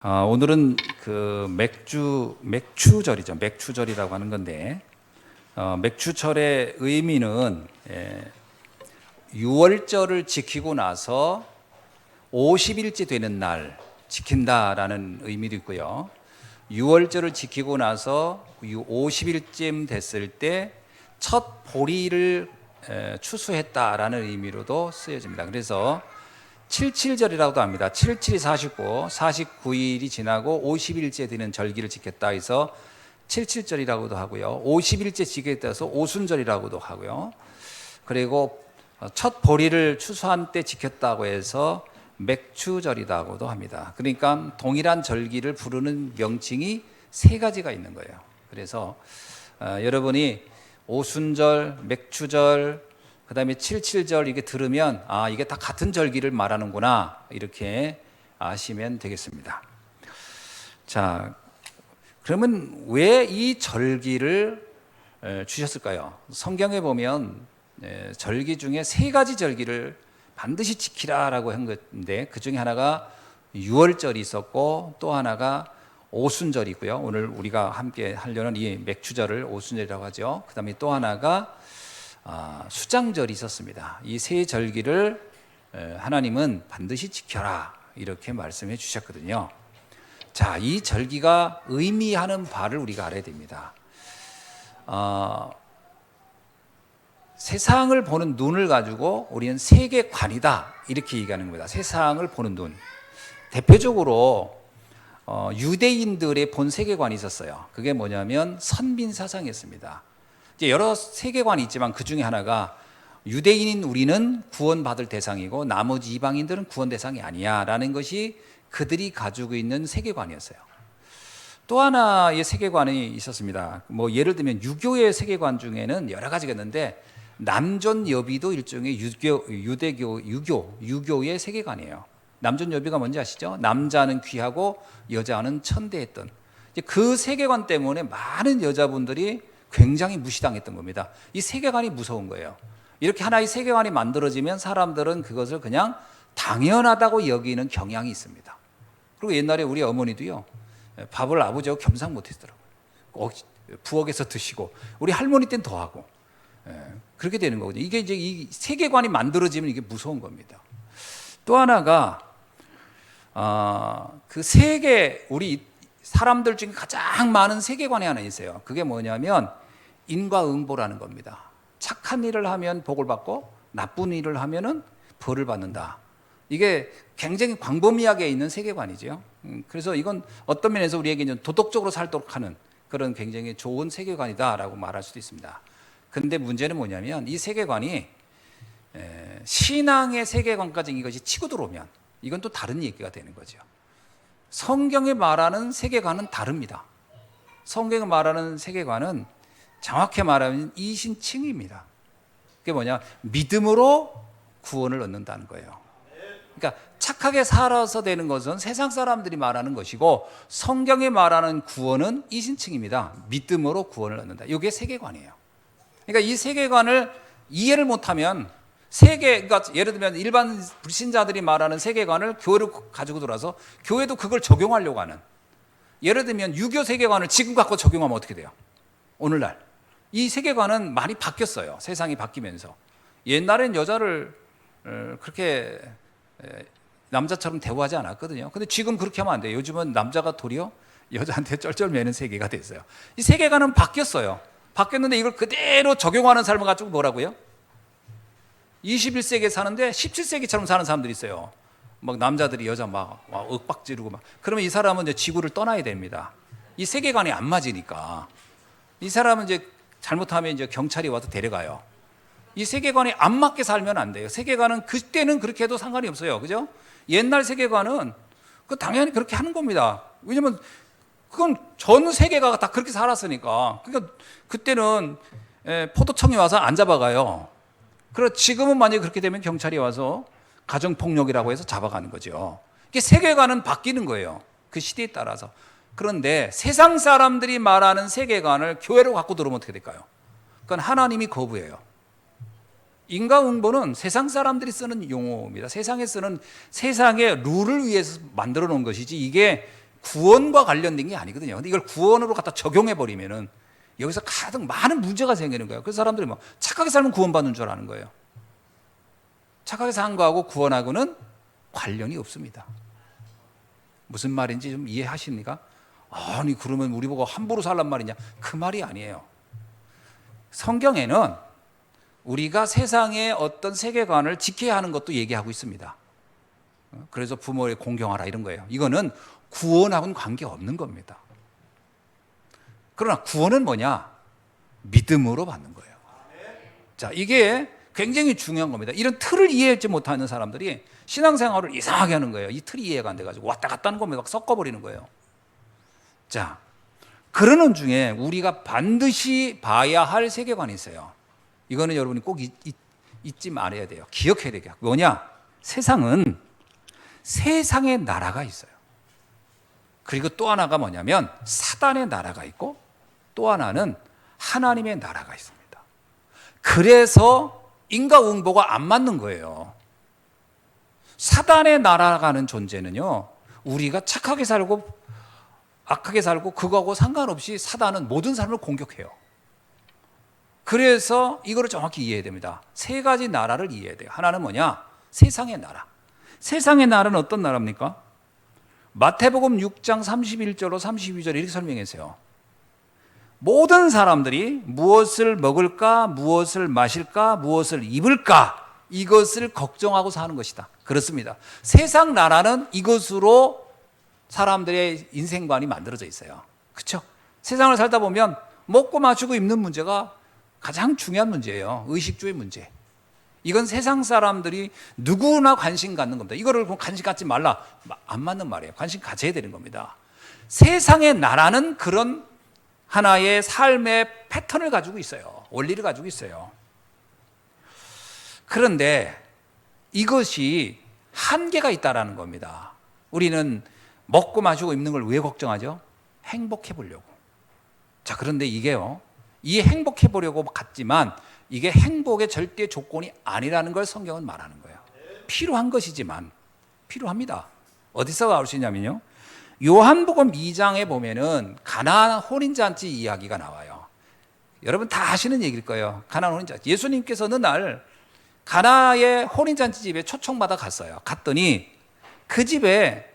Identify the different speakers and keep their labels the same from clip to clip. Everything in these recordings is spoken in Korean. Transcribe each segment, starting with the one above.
Speaker 1: 오늘은 그 맥추절이죠. 맥추절이라고 하는 건데, 맥추절의 의미는 유월절을 지키고 나서 50일째 되는 날 지킨다라는 의미도 있고요. 유월절을 지키고 나서 50일쯤 됐을 때 첫 보리를 추수했다라는 의미로도 쓰여집니다. 그래서 77절이라고도 합니다. 77이 49, 49일이 지나고 50일째 되는 절기를 지켰다 해서 77절이라고도 하고요. 50일째 지켰다 해서 오순절이라고도 하고요. 그리고 첫 보리를 추수한 때 지켰다고 해서 맥추절이라고도 합니다. 그러니까 동일한 절기를 부르는 명칭이 세 가지가 있는 거예요. 그래서 여러분이 오순절, 맥추절, 그 다음에 77절 이게 들으면 이게 다 같은 절기를 말하는구나 이렇게 아시면 되겠습니다. 자, 그러면 왜 이 절기를 주셨을까요? 성경에 보면 절기 중에 세 가지 절기를 반드시 지키라라고 한 건데 그 중에 하나가 유월절이 있었고 또 하나가 오순절이 있고요. 오늘 우리가 함께 하려는 이 맥추절을 오순절이라고 하죠. 그 다음에 또 하나가 수장절이 있었습니다. 이 세 절기를 하나님은 반드시 지켜라 이렇게 말씀해 주셨거든요. 자, 이 절기가 의미하는 바를 우리가 알아야 됩니다. 세상을 보는 눈을 가지고 우리는 세계관이다 이렇게 얘기하는 겁니다. 세상을 보는 눈. 대표적으로 유대인들의 본 세계관이 있었어요. 그게 뭐냐면 선민 사상이었습니다. 여러 세계관이 있지만 그 중에 하나가 유대인인 우리는 구원받을 대상이고 나머지 이방인들은 구원 대상이 아니야 라는 것이 그들이 가지고 있는 세계관이었어요. 또 하나의 세계관이 있었습니다. 예를 들면 유교의 세계관 중에는 여러 가지가 있는데 남존여비도 일종의 유교의 세계관이에요. 남존여비가 뭔지 아시죠? 남자는 귀하고 여자는 천대했던 그 세계관 때문에 많은 여자분들이 굉장히 무시당했던 겁니다. 이 세계관이 무서운 거예요. 이렇게 하나의 세계관이 만들어지면 사람들은 그것을 그냥 당연하다고 여기는 경향이 있습니다. 그리고 옛날에 우리 어머니도요, 밥을 아버지하고 겸상 못했더라고요. 부엌에서 드시고 우리 할머니 때는 더 하고 그렇게 되는 거거든요. 이게 이제 이 세계관이 만들어지면 이게 무서운 겁니다. 또 하나가 그 세계 우리 사람들 중에 가장 많은 세계관이 하나 있어요. 그게 뭐냐면 인과응보라는 겁니다. 착한 일을 하면 복을 받고 나쁜 일을 하면은 벌을 받는다. 이게 굉장히 광범위하게 있는 세계관이죠. 그래서 이건 어떤 면에서 우리에게 도덕적으로 살도록 하는 그런 굉장히 좋은 세계관이다라고 말할 수도 있습니다. 그런데 문제는 뭐냐면 이 세계관이 신앙의 세계관까지 이것이 치고 들어오면 이건 또 다른 얘기가 되는 거죠. 성경이 말하는 세계관은 다릅니다. 성경이 말하는 세계관은 정확히 말하면 이신칭입니다. 그게 뭐냐? 믿음으로 구원을 얻는다는 거예요. 그러니까 착하게 살아서 되는 것은 세상 사람들이 말하는 것이고 성경이 말하는 구원은 이신칭입니다. 믿음으로 구원을 얻는다. 이게 세계관이에요. 그러니까 이 세계관을 이해를 못하면 그러니까 예를 들면 일반 불신자들이 말하는 세계관을 교회로 가지고 들어와서 교회도 그걸 적용하려고 하는, 예를 들면 유교 세계관을 지금 갖고 적용하면 어떻게 돼요? 오늘날 이 세계관은 많이 바뀌었어요. 세상이 바뀌면서. 옛날엔 여자를 그렇게 남자처럼 대우하지 않았거든요. 근데 지금 그렇게 하면 안 돼요. 요즘은 남자가 도리어 여자한테 쩔쩔매는 세계가 됐어요. 이 세계관은 바뀌었어요. 바뀌었는데 이걸 그대로 적용하는 삶을 가지고 뭐라고요? 21세기에 사는데 17세기처럼 사는 사람들이 있어요. 막 남자들이 여자 막 윽박 지르고 막. 그러면 이 사람은 이제 지구를 떠나야 됩니다. 이 세계관이 안 맞으니까. 이 사람은 이제 잘못하면 이제 경찰이 와서 데려가요. 이 세계관이 안 맞게 살면 안 돼요. 세계관은 그때는 그렇게 해도 상관이 없어요. 그죠? 옛날 세계관은 당연히 그렇게 하는 겁니다. 왜냐면 그건 전 세계가 다 그렇게 살았으니까. 그러니까 그때는 포도청이 와서 안 잡아가요. 그리고 지금은 만약에 그렇게 되면 경찰이 와서 가정폭력이라고 해서 잡아가는 거죠. 이게 세계관은 바뀌는 거예요. 그 시대에 따라서. 그런데 세상 사람들이 말하는 세계관을 교회로 갖고 들어오면 어떻게 될까요? 그건 하나님이 거부해요. 인과응보는 세상 사람들이 쓰는 용어입니다. 세상에 쓰는 세상의 룰을 위해서 만들어 놓은 것이지 이게 구원과 관련된 게 아니거든요. 근데 이걸 구원으로 갖다 적용해 버리면은 여기서 가장 많은 문제가 생기는 거예요. 그래서 사람들이 뭐 착하게 살면 구원받는 줄 아는 거예요. 착하게 산 거하고 구원하고는 관련이 없습니다. 무슨 말인지 좀 이해하십니까? 아니 그러면 우리 보고 함부로 살란 말이냐? 그 말이 아니에요. 성경에는 우리가 세상의 어떤 세계관을 지켜야 하는 것도 얘기하고 있습니다. 그래서 부모를 공경하라 이런 거예요. 이거는 구원하고는 관계없는 겁니다. 그러나 구원은 뭐냐? 믿음으로 받는 거예요. 자, 이게 굉장히 중요한 겁니다. 이런 틀을 이해하지 못하는 사람들이 신앙생활을 이상하게 하는 거예요. 이 틀이 이해가 안 돼가지고 왔다 갔다 하는 겁니다. 막 섞어버리는 거예요. 자, 그러는 중에 우리가 반드시 봐야 할 세계관이 있어요. 이거는 여러분이 꼭 잊지 말아야 돼요. 기억해야 돼요. 뭐냐? 세상은 세상의 나라가 있어요. 그리고 또 하나가 뭐냐면 사단의 나라가 있고 또 하나는 하나님의 나라가 있습니다. 그래서 인과응보가 안 맞는 거예요. 사단의 나라가는 존재는요, 우리가 착하게 살고 악하게 살고 그거하고 상관없이 사단은 모든 사람을 공격해요. 그래서 이거를 정확히 이해해야 됩니다. 세 가지 나라를 이해해야 돼요. 하나는 뭐냐? 세상의 나라. 세상의 나라는 어떤 나라입니까? 마태복음 6장 31절로 32절 이렇게 설명했어요. 모든 사람들이 무엇을 먹을까, 무엇을 마실까, 무엇을 입을까 이것을 걱정하고 사는 것이다. 그렇습니다. 세상 나라는 이것으로 사람들의 인생관이 만들어져 있어요. 그렇죠? 세상을 살다 보면 먹고 마시고 입는 문제가 가장 중요한 문제예요. 의식주의 문제. 이건 세상 사람들이 누구나 관심 갖는 겁니다. 이거를 관심 갖지 말라. 안 맞는 말이에요. 관심 가져야 되는 겁니다. 세상의 나라는 그런 하나의 삶의 패턴을 가지고 있어요. 원리를 가지고 있어요. 그런데 이것이 한계가 있다라는 겁니다. 우리는 먹고 마시고 입는 걸 왜 걱정하죠? 행복해 보려고. 자, 그런데 이게요, 이 행복해 보려고 같지만 이게 행복의 절대 조건이 아니라는 걸 성경은 말하는 거예요. 필요한 것이지만 필요합니다. 어디서 알 수 있냐면요, 요한복음 2장에 보면은 가나안 혼인잔치 이야기가 나와요. 여러분 다 아시는 얘기일 거예요. 가나안 혼인잔치. 예수님께서는 날 가나의 혼인잔치 집에 초청받아 갔어요. 갔더니 그 집에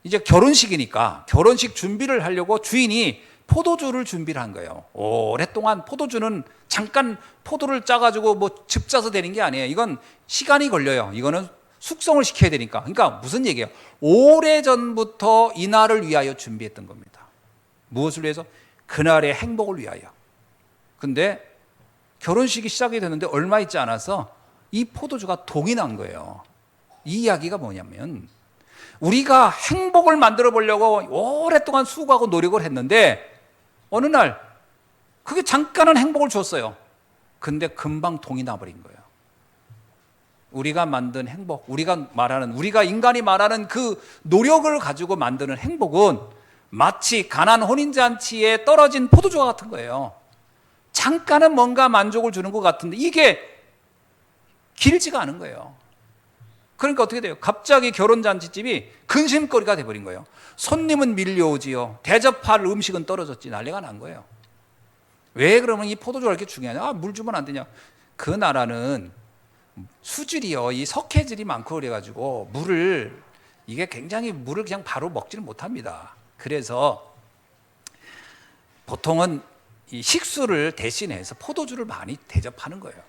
Speaker 1: 이제 결혼식이니까 결혼식 준비를 하려고 주인이 포도주를 준비를 한 거예요. 오랫동안 포도주는 잠깐 포도를 짜가지고 뭐 즙 짜서 되는 게 아니에요. 이건 시간이 걸려요. 이거는 숙성을 시켜야 되니까. 그러니까 무슨 얘기예요? 오래전부터 이날을 위하여 준비했던 겁니다. 무엇을 위해서? 그날의 행복을 위하여. 근데 결혼식이 시작이 됐는데 얼마 있지 않아서 이 포도주가 동이 난 거예요. 이 이야기가 뭐냐면 우리가 행복을 만들어 보려고 오랫동안 수고하고 노력을 했는데 어느 날 그게 잠깐은 행복을 줬어요. 근데 금방 동이 나버린 거예요. 우리가 만든 행복, 우리가 인간이 말하는 그 노력을 가지고 만드는 행복은 마치 가나안 혼인잔치에 떨어진 포도주와 같은 거예요. 잠깐은 뭔가 만족을 주는 것 같은데 이게 길지가 않은 거예요. 그러니까 어떻게 돼요? 갑자기 결혼잔치집이 근심거리가 돼버린 거예요. 손님은 밀려오지요. 대접할 음식은 떨어졌지. 난리가 난 거예요. 왜 그러면 이 포도주가 이렇게 중요하냐? 물 주면 안 되냐? 그 나라는 수질이요, 이 석회질이 많고 그래가지고 이게 굉장히 물을 그냥 바로 먹지를 못합니다. 그래서 보통은 이 식수를 대신해서 포도주를 많이 대접하는 거예요.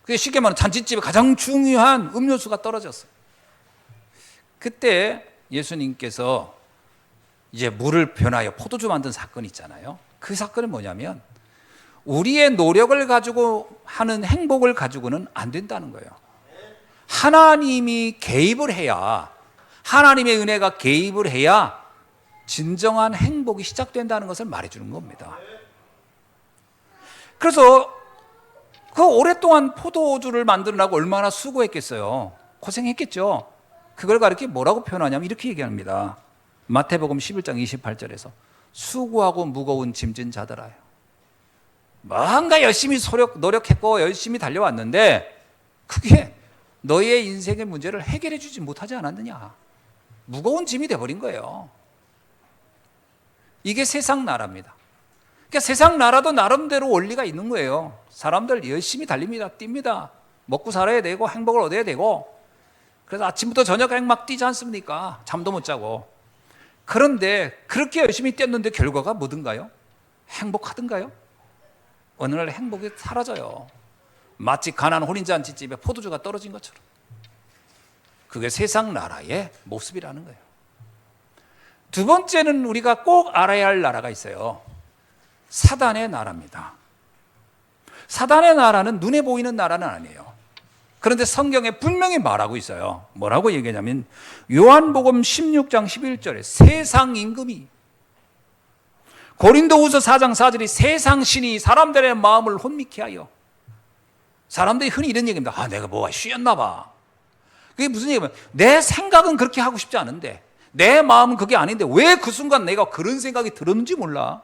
Speaker 1: 그게 쉽게 말하면 잔치집에 가장 중요한 음료수가 떨어졌어요. 그때 예수님께서 이제 물을 변하여 포도주 만든 사건이 있잖아요. 그 사건은 뭐냐면 우리의 노력을 가지고 하는 행복을 가지고는 안 된다는 거예요. 하나님이 개입을 해야, 하나님의 은혜가 개입을 해야 진정한 행복이 시작된다는 것을 말해주는 겁니다. 그래서 그 오랫동안 포도주를 만들려고 얼마나 수고했겠어요. 고생했겠죠. 그걸 가르쳐 뭐라고 표현하냐면 이렇게 얘기합니다. 마태복음 11장 28절에서 수고하고 무거운 짐진 자들아요. 뭔가 열심히 노력했고 열심히 달려왔는데 그게 너희의 인생의 문제를 해결해 주지 못하지 않았느냐. 무거운 짐이 돼버린 거예요. 이게 세상 나라입니다. 그러니까 세상 나라도 나름대로 원리가 있는 거예요. 사람들 열심히 달립니다. 뜁니다. 먹고 살아야 되고 행복을 얻어야 되고, 그래서 아침부터 저녁까지 막 뛰지 않습니까? 잠도 못 자고. 그런데 그렇게 열심히 뛰었는데 결과가 뭐든가요? 행복하든가요? 어느 날 행복이 사라져요. 마치 가난한 혼인잔치집에 포도주가 떨어진 것처럼. 그게 세상 나라의 모습이라는 거예요. 두 번째는 우리가 꼭 알아야 할 나라가 있어요. 사단의 나라입니다. 사단의 나라는 눈에 보이는 나라는 아니에요. 그런데 성경에 분명히 말하고 있어요. 뭐라고 얘기하냐면 요한복음 16장 11절에 세상 임금이, 고린도후서 4장 4절이 세상 신이 사람들의 마음을 혼미케 하여. 사람들이 흔히 이런 얘기입니다. 아, 내가 뭐가 쉬었나 봐. 그게 무슨 얘기냐면 내 생각은 그렇게 하고 싶지 않은데, 내 마음은 그게 아닌데 왜 그 순간 내가 그런 생각이 들었는지 몰라.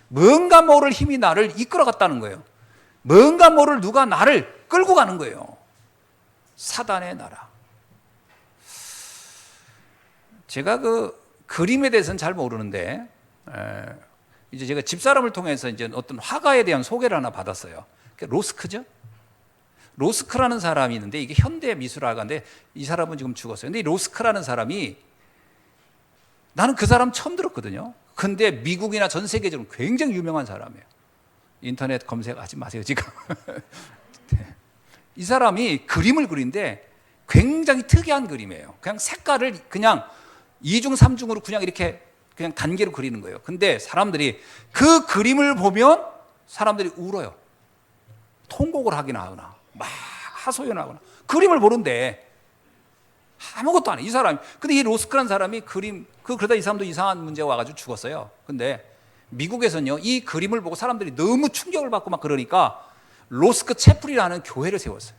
Speaker 1: 뭔가 모를 힘이 나를 이끌어갔다는 거예요. 뭔가 모를 누가 나를 끌고 가는 거예요. 사단의 나라. 제가 그 그림에 대해서는 잘 모르는데, 이제 제가 집사람을 통해서 이제 어떤 화가에 대한 소개를 하나 받았어요. 로스크죠? 로스크라는 사람이 있는데, 이게 현대 미술화가인데 이 사람은 지금 죽었어요. 근데 이 로스크라는 사람이, 나는 그 사람 처음 들었거든요. 근데 미국이나 전 세계적으로 굉장히 유명한 사람이에요. 인터넷 검색하지 마세요, 지금. 이 사람이 그림을 그리는데 굉장히 특이한 그림이에요. 그냥 색깔을 그냥 2중, 3중으로 그냥 이렇게 그냥 단계로 그리는 거예요. 근데 사람들이 그 그림을 보면 사람들이 울어요. 통곡을 하긴 하거나 막 하소연하거나. 그림을 보는데 아무것도 안 해, 이 사람이. 근데 이 로스크라는 사람이 그러다 이 사람도 이상한 문제가 와가지고 죽었어요. 근데 미국에서는요, 이 그림을 보고 사람들이 너무 충격을 받고 막 그러니까 로스크 채플이라는 교회를 세웠어요.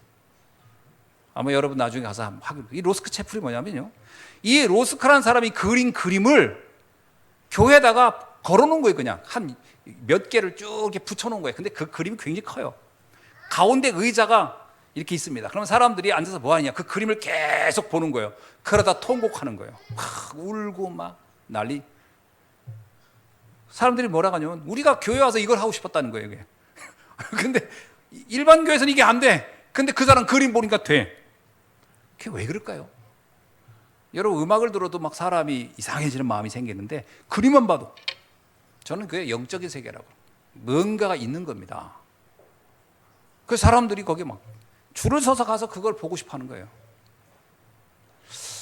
Speaker 1: 아마 여러분 나중에 가서 한번 이 로스크 채플이 뭐냐면요, 이 로스크라는 사람이 그린 그림을 교회에다가 걸어놓은 거예요. 그냥 한 몇 개를 쭉 이렇게 붙여놓은 거예요. 근데 그 그림이 굉장히 커요. 가운데 의자가 이렇게 있습니다. 그럼 사람들이 앉아서 뭐 하느냐, 그 그림을 계속 보는 거예요. 그러다 통곡하는 거예요. 막 울고 막 난리. 사람들이 뭐라고 하냐면 우리가 교회 와서 이걸 하고 싶었다는 거예요, 이게. 근데 일반 교회에서는 이게 안 돼. 근데 그 사람 그림 보니까 돼. 그게 왜 그럴까요? 여러분, 음악을 들어도 막 사람이 이상해지는 마음이 생기는데 그림만 봐도, 저는 그게 영적인 세계라고, 뭔가가 있는 겁니다. 그 사람들이 거기 막 줄을 서서 가서 그걸 보고 싶어 하는 거예요.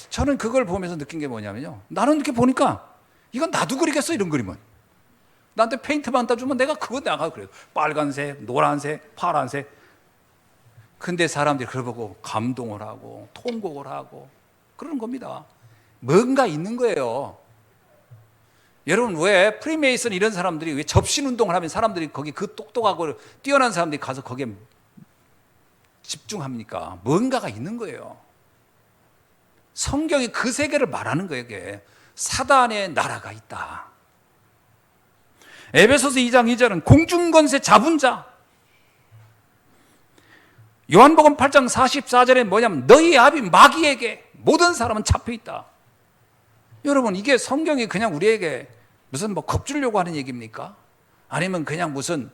Speaker 1: 저는 그걸 보면서 느낀 게 뭐냐면요, 나는 이렇게 보니까 이건 나도 그리겠어, 이런 그림은. 나한테 페인트만 따주면 내가 그거 나가 그래요. 빨간색, 노란색, 파란색. 근데 사람들이 그걸 보고 감동을 하고 통곡을 하고 그러는 겁니다. 뭔가 있는 거예요. 여러분, 왜 프리메이슨 이런 사람들이 왜 접신 운동을 하면 사람들이 거기 그 똑똑하고 뛰어난 사람들이 가서 거기에 집중합니까? 뭔가가 있는 거예요. 성경이 그 세계를 말하는 거예요. 이게 사단의 나라가 있다. 에베소서 2장 2절은 공중권세 잡은 자. 요한복음 8장 44절에 뭐냐면 너희 아비 마귀에게 모든 사람은 잡혀있다. 여러분, 이게 성경이 그냥 우리에게 무슨 뭐 겁주려고 하는 얘기입니까? 아니면 그냥 무슨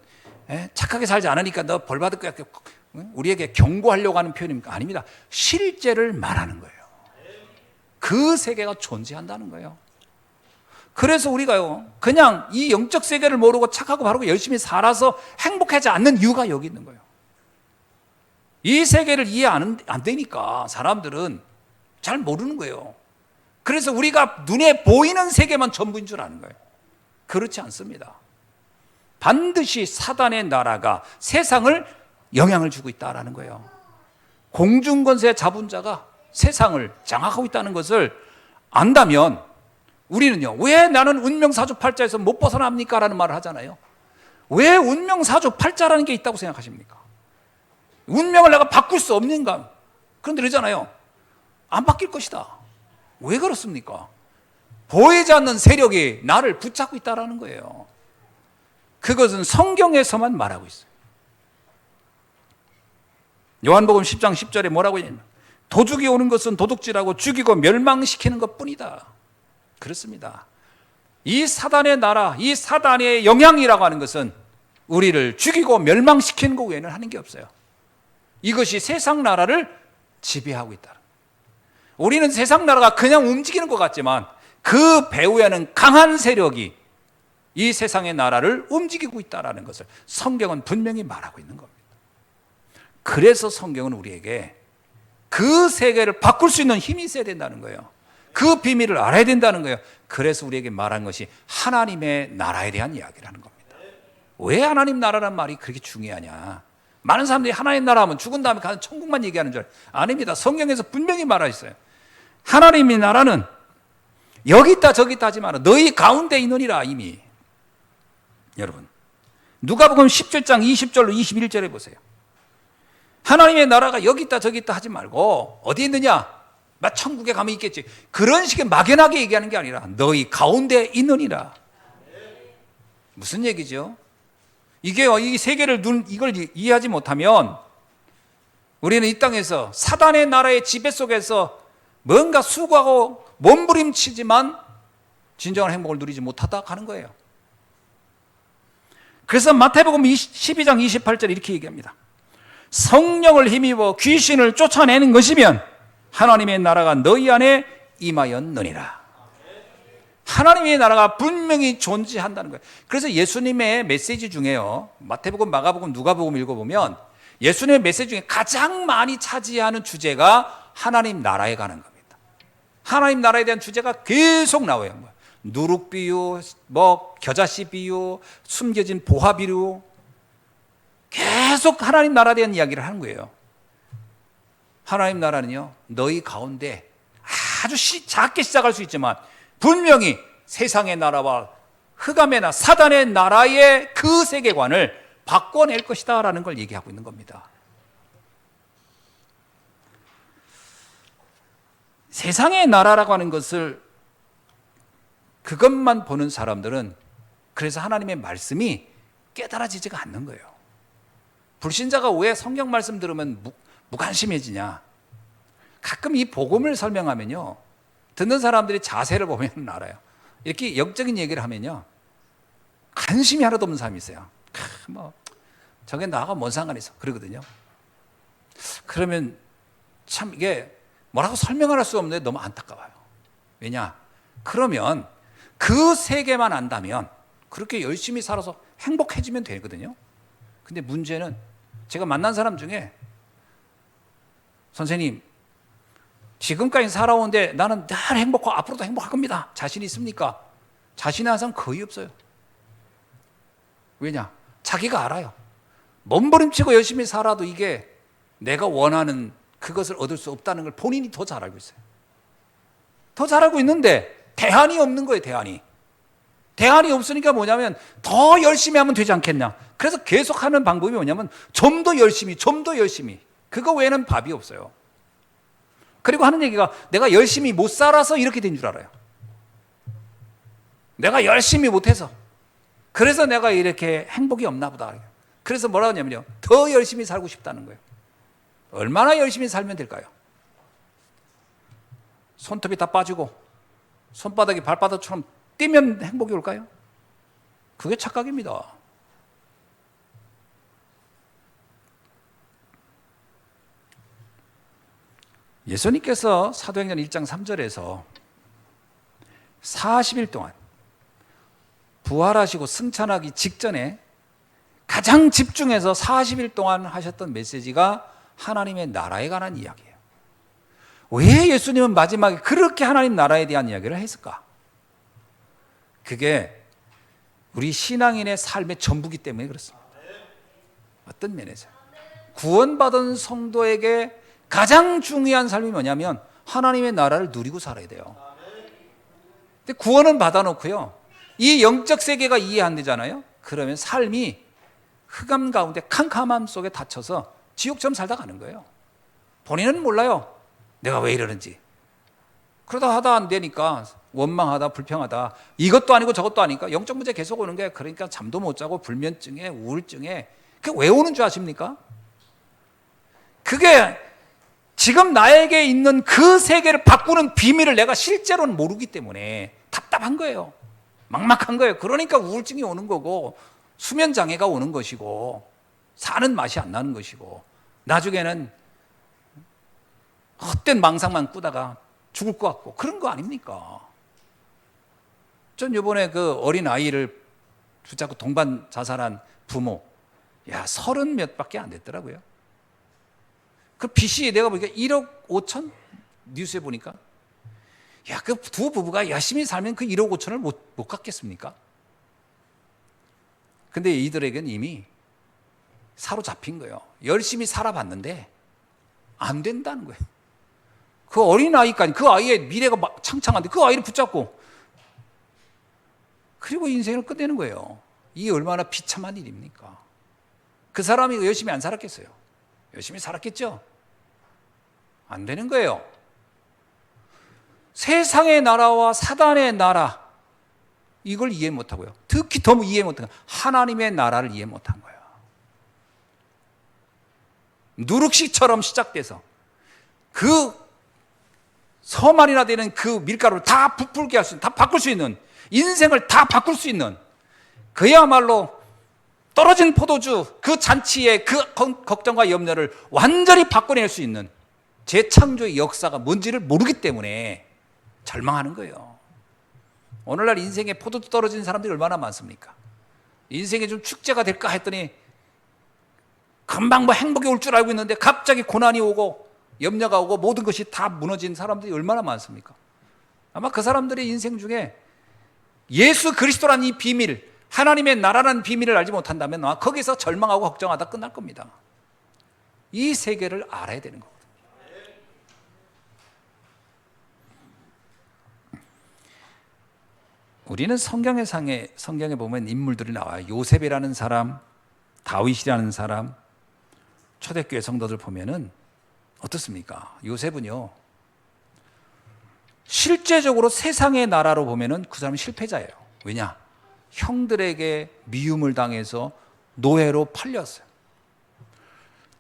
Speaker 1: 착하게 살지 않으니까 너 벌 받을 거야, 우리에게 경고하려고 하는 표현입니까? 아닙니다. 실제를 말하는 거예요. 그 세계가 존재한다는 거예요. 그래서 우리가요, 그냥 이 영적 세계를 모르고 착하고 바르고 열심히 살아서 행복하지 않는 이유가 여기 있는 거예요. 이 세계를 이해 안 되니까 사람들은 잘 모르는 거예요. 그래서 우리가 눈에 보이는 세계만 전부인 줄 아는 거예요. 그렇지 않습니다. 반드시 사단의 나라가 세상을 영향을 주고 있다는 거예요. 공중권세 잡은 자가 세상을 장악하고 있다는 것을 안다면 우리는요, 왜 나는 운명사주팔자에서 못 벗어납니까? 라는 말을 하잖아요. 왜 운명사주팔자라는 게 있다고 생각하십니까? 운명을 내가 바꿀 수 없는가? 그런데 그러잖아요. 안 바뀔 것이다. 왜 그렇습니까? 보이지 않는 세력이 나를 붙잡고 있다는 거예요. 그것은 성경에서만 말하고 있어요. 요한복음 10장 10절에 뭐라고 했냐면 도둑이 오는 것은 도둑질하고 죽이고 멸망시키는 것뿐이다. 그렇습니다. 이 사단의 나라, 이 사단의 영향이라고 하는 것은 우리를 죽이고 멸망시키는 것 외에는 하는 게 없어요. 이것이 세상 나라를 지배하고 있다. 우리는 세상 나라가 그냥 움직이는 것 같지만 그 배후에는 강한 세력이 이 세상의 나라를 움직이고 있다는 것을 성경은 분명히 말하고 있는 겁니다. 그래서 성경은 우리에게 그 세계를 바꿀 수 있는 힘이 있어야 된다는 거예요. 그 비밀을 알아야 된다는 거예요. 그래서 우리에게 말한 것이 하나님의 나라에 대한 이야기를 하는 겁니다. 왜 하나님 나라란 말이 그렇게 중요하냐? 많은 사람들이 하나님 나라 하면 죽은 다음에 가는 천국만 얘기하는 줄 아닙니다. 성경에서 분명히 말하고 있어요. 하나님의 나라는 여기 있다 저기 있다 하지 마라. 너희 가운데 있느니라. 이미 여러분 누가복음 17장 20절로 21절에 보세요. 하나님의 나라가 여기 있다 저기 있다 하지 말고 어디 있느냐? 막 천국에 가면 있겠지. 그런 식의 막연하게 얘기하는 게 아니라 너희 가운데 있느니라. 무슨 얘기죠? 이게 이 세계를 이걸 이해하지 못하면 우리는 이 땅에서 사단의 나라의 지배 속에서 뭔가 수고하고 몸부림치지만 진정한 행복을 누리지 못하다 가는 거예요. 그래서 마태복음 12장 28절 이렇게 얘기합니다. 성령을 힘입어 귀신을 쫓아내는 것이면 하나님의 나라가 너희 안에 임하였느니라. 하나님의 나라가 분명히 존재한다는 거예요. 그래서 예수님의 메시지 중에요, 마태복음, 마가복음, 누가복음 읽어보면 예수님의 메시지 중에 가장 많이 차지하는 주제가 하나님 나라에 관한 겁니다. 하나님 나라에 대한 주제가 계속 나와요. 누룩 비유, 겨자씨 비유, 숨겨진 보화 비유, 계속 하나님 나라에 대한 이야기를 하는 거예요. 하나님 나라는요, 너희 가운데 아주 작게 시작할 수 있지만 분명히 세상의 나라와 흑암의 나라, 사단의 나라의 그 세계관을 바꿔낼 것이다 라는 걸 얘기하고 있는 겁니다. 세상의 나라라고 하는 것을 그것만 보는 사람들은 그래서 하나님의 말씀이 깨달아지지가 않는 거예요. 불신자가 왜 성경 말씀 들으면 무관심해지냐? 가끔 이 복음을 설명하면요, 듣는 사람들이 자세를 보면 알아요. 이렇게 영적인 얘기를 하면요, 관심이 하나도 없는 사람이 있어요. 저게 나하고 뭔 상관이 있어? 그러거든요. 그러면 참 이게 뭐라고 설명을 할 수 없는데 너무 안타까워요. 왜냐? 그러면 그 세계만 안다면 그렇게 열심히 살아서 행복해지면 되거든요. 근데 문제는 제가 만난 사람 중에 선생님, 지금까지 살아오는데 나는 늘 행복하고 앞으로도 행복할 겁니다. 자신 있습니까? 자신이 항상 거의 없어요. 왜냐? 자기가 알아요. 몸부림치고 열심히 살아도 이게 내가 원하는 그것을 얻을 수 없다는 걸 본인이 더 잘 알고 있어요. 더 잘 알고 있는데 대안이 없는 거예요. 대안이 없으니까 뭐냐면 더 열심히 하면 되지 않겠냐. 그래서 계속하는 방법이 뭐냐면 좀 더 열심히 그거 외에는 답이 없어요. 그리고 하는 얘기가 내가 열심히 못 살아서 이렇게 된 줄 알아요. 내가 열심히 못해서 그래서 내가 이렇게 행복이 없나 보다. 그래서 뭐라고 하냐면요, 더 열심히 살고 싶다는 거예요. 얼마나 열심히 살면 될까요? 손톱이 다 빠지고 손바닥이 발바닥처럼 뛰면 행복이 올까요? 그게 착각입니다. 예수님께서 사도행전 1장 3절에서 40일 동안 부활하시고 승천하기 직전에 가장 집중해서 40일 동안 하셨던 메시지가 하나님의 나라에 관한 이야기예요. 왜 예수님은 마지막에 그렇게 하나님 나라에 대한 이야기를 했을까? 그게 우리 신앙인의 삶의 전부기 때문에 그렇습니다. 어떤 면에서 구원받은 성도에게 가장 중요한 삶이 뭐냐면 하나님의 나라를 누리고 살아야 돼요. 근데 구원은 받아놓고요, 이 영적 세계가 이해 안 되잖아요. 그러면 삶이 흑암 가운데 캄캄함 속에 닫혀서 지옥처럼 살다 가는 거예요. 본인은 몰라요, 내가 왜 이러는지. 그러다 하다 안 되니까 원망하다, 불평하다, 이것도 아니고 저것도 아니까 영적 문제 계속 오는 거예요. 그러니까 잠도 못 자고 불면증에 우울증에. 그게 왜 오는 줄 아십니까? 그게 지금 나에게 있는 그 세계를 바꾸는 비밀을 내가 실제로는 모르기 때문에 답답한 거예요. 막막한 거예요. 그러니까 우울증이 오는 거고 수면 장애가 오는 것이고 사는 맛이 안 나는 것이고 나중에는 헛된 망상만 꾸다가 죽을 것 같고 그런 거 아닙니까? 전 이번에 그 어린 아이를 붙잡고 동반 자살한 부모, 야, 30 몇 밖에 안 됐더라고요. 그 빚이 내가 보니까 1억 5천? 뉴스에 보니까. 야, 그 두 부부가 열심히 살면 그 1억 5천을 못 갚겠습니까? 근데 이들에게는 이미 사로잡힌 거예요. 열심히 살아봤는데 안 된다는 거예요. 그 어린 아이까지, 그 아이의 미래가 창창한데 그 아이를 붙잡고 그리고 인생을 끝내는 거예요. 이게 얼마나 비참한 일입니까? 그 사람이 열심히 안 살았겠어요? 열심히 살았겠죠? 안 되는 거예요. 세상의 나라와 사단의 나라, 이걸 이해 못하고요. 특히 더 이해 못한 건 하나님의 나라를 이해 못한 거예요. 누룩식처럼 시작돼서 그 서말이나 되는 그 밀가루를 다 부풀게 할 수 있는, 다 바꿀 수 있는, 인생을 다 바꿀 수 있는, 그야말로 떨어진 포도주 그 잔치의 그 걱정과 염려를 완전히 바꿔낼 수 있는 재창조의 역사가 뭔지를 모르기 때문에 절망하는 거예요. 오늘날 인생에 포도주 떨어진 사람들이 얼마나 많습니까? 인생에 좀 축제가 될까 했더니 금방 뭐 행복이 올 줄 알고 있는데 갑자기 고난이 오고 염려가 오고 모든 것이 다 무너진 사람들이 얼마나 많습니까? 아마 그 사람들의 인생 중에 예수 그리스도라는 이 비밀, 하나님의 나라라는 비밀을 알지 못한다면 아마 거기서 절망하고 걱정하다 끝날 겁니다. 이 세계를 알아야 되는 거거든요. 우리는 성경에 보면 인물들이 나와요. 요셉이라는 사람, 다윗이라는 사람, 초대교회 성도들 보면은 어떻습니까? 요셉은요, 실제적으로 세상의 나라로 보면은 그 사람은 실패자예요. 왜냐? 형들에게 미움을 당해서 노예로 팔렸어요.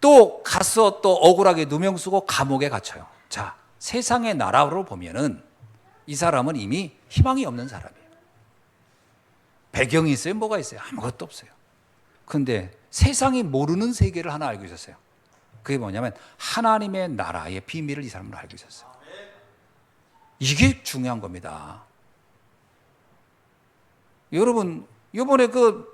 Speaker 1: 또 가서 또 억울하게 누명 쓰고 감옥에 갇혀요. 자, 세상의 나라로 보면은 이 사람은 이미 희망이 없는 사람이에요. 배경이 있어요? 뭐가 있어요? 아무것도 없어요. 그런데 세상이 모르는 세계를 하나 알고 있었어요. 그게 뭐냐면 하나님의 나라의 비밀을 이 사람은 알고 있었어요. 이게 중요한 겁니다. 여러분, 이번에 그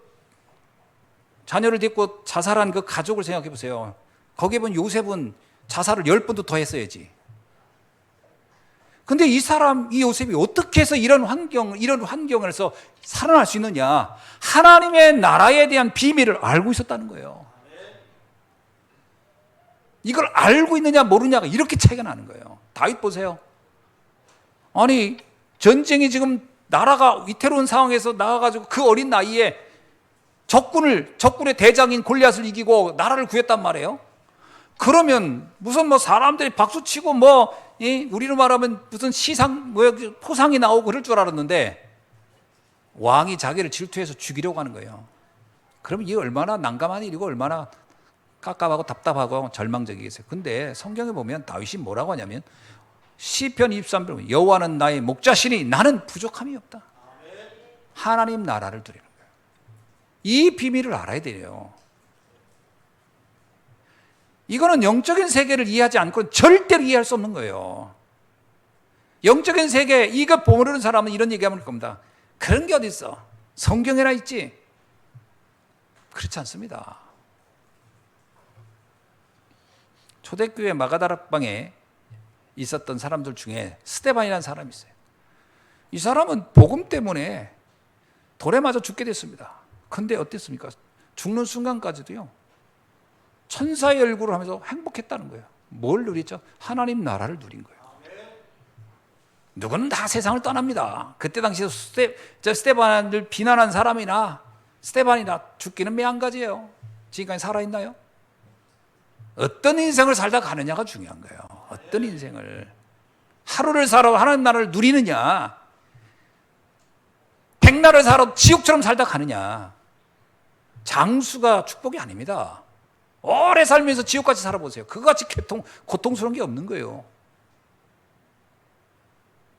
Speaker 1: 자녀를 데리고 자살한 그 가족을 생각해 보세요. 거기에 보면 요셉은 자살을 10번도 더 했어야지. 근데 이 요셉이 어떻게 해서 이런 환경에서 살아날 수 있느냐? 하나님의 나라에 대한 비밀을 알고 있었다는 거예요. 이걸 알고 있느냐 모르냐가 이렇게 차이가 나는 거예요. 다윗 보세요. 아니, 전쟁이 지금 나라가 위태로운 상황에서 나가가지고 그 어린 나이에 적군의 대장인 골리앗을 이기고 나라를 구했단 말이에요. 그러면 무슨 뭐 사람들이 박수치고 우리로 말하면 무슨 포상이 나오고 그럴 줄 알았는데 왕이 자기를 질투해서 죽이려고 하는 거예요. 그러면 이게 얼마나 난감한 일이고 얼마나 깝깝하고 답답하고 절망적이겠어요. 근데 성경에 보면 다윗이 뭐라고 하냐면 시편 23편 여호와는 나의 목자시니 나는 부족함이 없다. 하나님 나라를 드리는 거예요. 이 비밀을 알아야 돼요. 이거는 영적인 세계를 이해하지 않고는 절대로 이해할 수 없는 거예요. 영적인 세계 이거 모르는 사람은 이런 얘기하면 겁니다. 그런 게 어디 있어? 성경에나 있지. 그렇지 않습니다. 초대교회 마가다락방에 있었던 사람들 중에 스데반이라는 사람이 있어요. 이 사람은 복음 때문에 돌에 맞아 죽게 됐습니다. 근데 어땠습니까? 죽는 순간까지도요, 천사의 얼굴을 하면서 행복했다는 거예요. 뭘 누리죠? 하나님 나라를 누린 거예요. 누구는 다 세상을 떠납니다. 그때 당시에 스데반을 비난한 사람이나 스데반이나 죽기는 매한가지예요. 지금까지 살아있나요? 어떤 인생을 살다 가느냐가 중요한 거예요. 어떤 인생을. 하루를 살아 하나님 나라를 누리느냐, 백날을 살아 지옥처럼 살다 가느냐. 장수가 축복이 아닙니다. 오래 살면서 지옥같이 살아보세요. 그거같이 고통스러운 게 없는 거예요.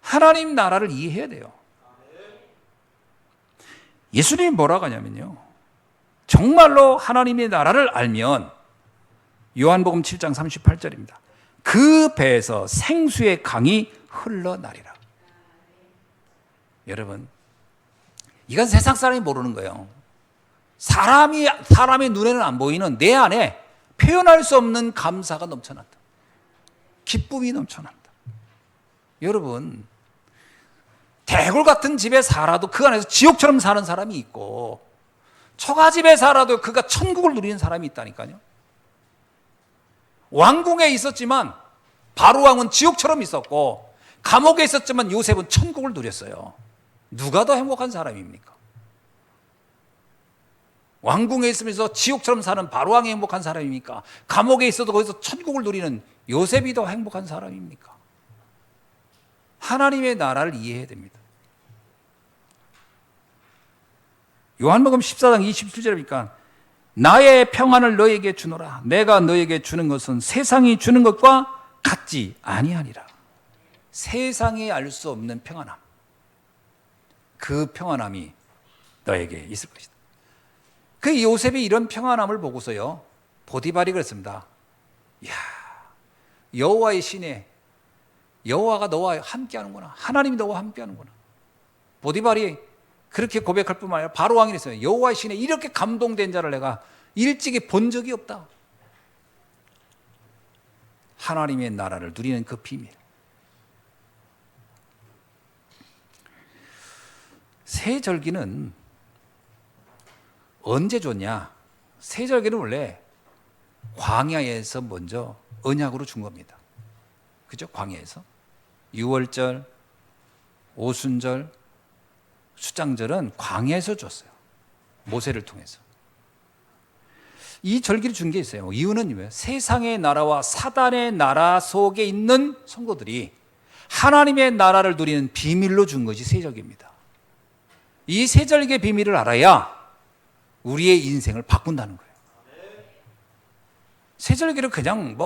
Speaker 1: 하나님 나라를 이해해야 돼요. 예수님이 뭐라고 하냐면요, 정말로 하나님의 나라를 알면 요한복음 7장 38절입니다. 그 배에서 생수의 강이 흘러나리라. 여러분, 이건 세상 사람이 모르는 거예요. 사람의 눈에는 안 보이는 내 안에 표현할 수 없는 감사가 넘쳐난다. 기쁨이 넘쳐난다. 여러분, 대굴 같은 집에 살아도 그 안에서 지옥처럼 사는 사람이 있고, 처가집에 살아도 그가 천국을 누리는 사람이 있다니까요. 왕궁에 있었지만 바로왕은 지옥처럼 있었고, 감옥에 있었지만 요셉은 천국을 누렸어요. 누가 더 행복한 사람입니까? 왕궁에 있으면서 지옥처럼 사는 바로왕이 행복한 사람입니까? 감옥에 있어도 거기서 천국을 누리는 요셉이 더 행복한 사람입니까? 하나님의 나라를 이해해야 됩니다. 요한복음 14장 27절에 보니까 나의 평안을 너에게 주노라. 내가 너에게 주는 것은 세상이 주는 것과 같지 아니하니라. 세상이 알 수 없는 평안함, 그 평안함이 너에게 있을 것이다. 그 요셉이 이런 평안함을 보고서요, 보디발이 그랬습니다. 이야, 여호와의 신에 여호와가 너와 함께하는구나. 하나님이 너와 함께하는구나. 보디발이 그렇게 고백할 뿐만 아니라 바로 왕이 됐어요. 여호와의 신에 이렇게 감동된 자를 내가 일찍이 본 적이 없다. 하나님의 나라를 누리는 그 비밀. 세절기는 언제 줬냐? 세절기는 원래 광야에서 먼저 언약으로 준 겁니다. 그죠? 광야에서. 유월절, 오순절, 수장절은 광야에서 줬어요. 모세를 통해서. 이 절기를 준 게 있어요. 이유는 뭐예요? 세상의 나라와 사단의 나라 속에 있는 성도들이 하나님의 나라를 누리는 비밀로 준 것이 세절기입니다. 이 세절기의 비밀을 알아야 우리의 인생을 바꾼다는 거예요. 세절기를 그냥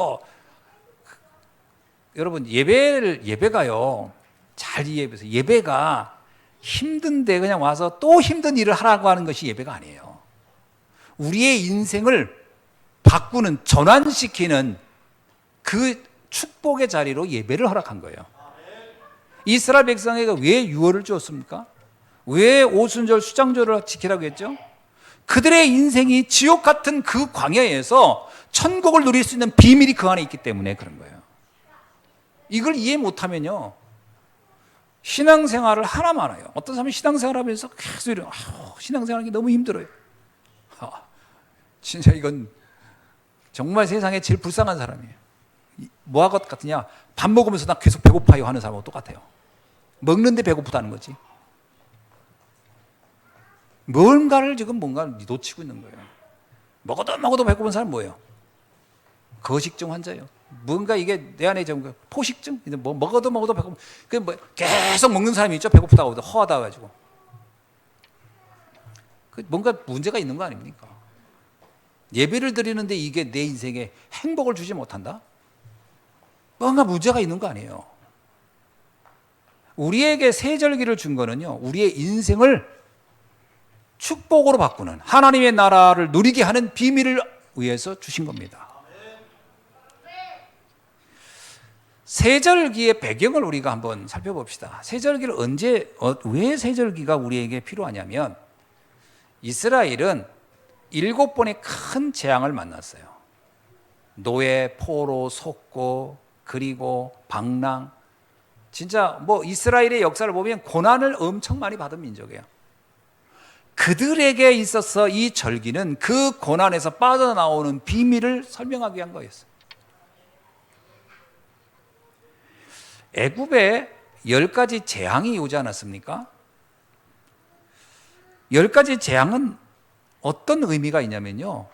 Speaker 1: 여러분, 예배가요, 잘 이해해보세요. 예배가 힘든데 그냥 와서 또 힘든 일을 하라고 하는 것이 예배가 아니에요. 우리의 인생을 바꾸는, 전환시키는 그 축복의 자리로 예배를 허락한 거예요. 이스라엘 백성에게 왜 유월을 주었습니까? 왜 오순절 수장절을 지키라고 했죠? 그들의 인생이 지옥 같은 그 광야에서 천국을 누릴 수 있는 비밀이 그 안에 있기 때문에 그런 거예요. 이걸 이해 못하면요, 신앙생활을 하나만 해요. 어떤 사람은 신앙생활하면서 계속 이래요. 신앙생활하기 너무 힘들어요. 진짜 이건 정말 세상에 제일 불쌍한 사람이에요. 뭐와 같으냐? 밥 먹으면서 나 계속 배고파요 하는 사람하고 똑같아요. 먹는데 배고프다는 거지. 뭔가를 지금 놓치고 있는 거예요. 먹어도 배고픈 사람 뭐예요? 거식증 환자예요. 뭔가 이게 내 안에 좀 포식증? 먹어도 배고픈, 계속 먹는 사람이 있죠. 배고프다고 허하다 가지고. 뭔가 문제가 있는 거 아닙니까? 예배를 드리는데 이게 내 인생에 행복을 주지 못한다? 뭔가 문제가 있는 거 아니에요. 우리에게 세절기를 준 거는요, 우리의 인생을 축복으로 바꾸는, 하나님의 나라를 누리게 하는 비밀을 위해서 주신 겁니다. 세절기의 배경을 우리가 한번 살펴봅시다. 세절기를 왜 세절기가 우리에게 필요하냐면, 이스라엘은 7번의 큰 재앙을 만났어요. 노예, 포로, 속고, 그리고 방랑. 진짜 이스라엘의 역사를 보면 고난을 엄청 많이 받은 민족이에요. 그들에게 있어서 이 절기는 그 고난에서 빠져나오는 비밀을 설명하기 위한 거였어요. 애굽에 10가지 재앙이 오지 않았습니까? 10가지 재앙은 어떤 의미가 있냐면요,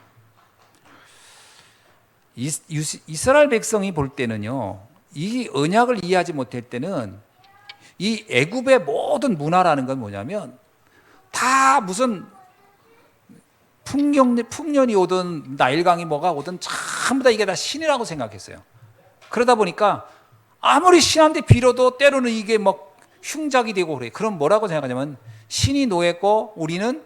Speaker 1: 이스라엘 백성이 볼 때는요, 이 언약을 이해하지 못할 때는 이 애굽의 모든 문화라는 건 뭐냐면 다 무슨 풍년이 오든 나일강이 뭐가 오든 전부 다 이게 다 신이라고 생각했어요. 그러다 보니까 아무리 신한테 빌어도 때로는 이게 뭐 흉작이 되고 그래. 그럼 뭐라고 생각하냐면 신이 노했고 우리는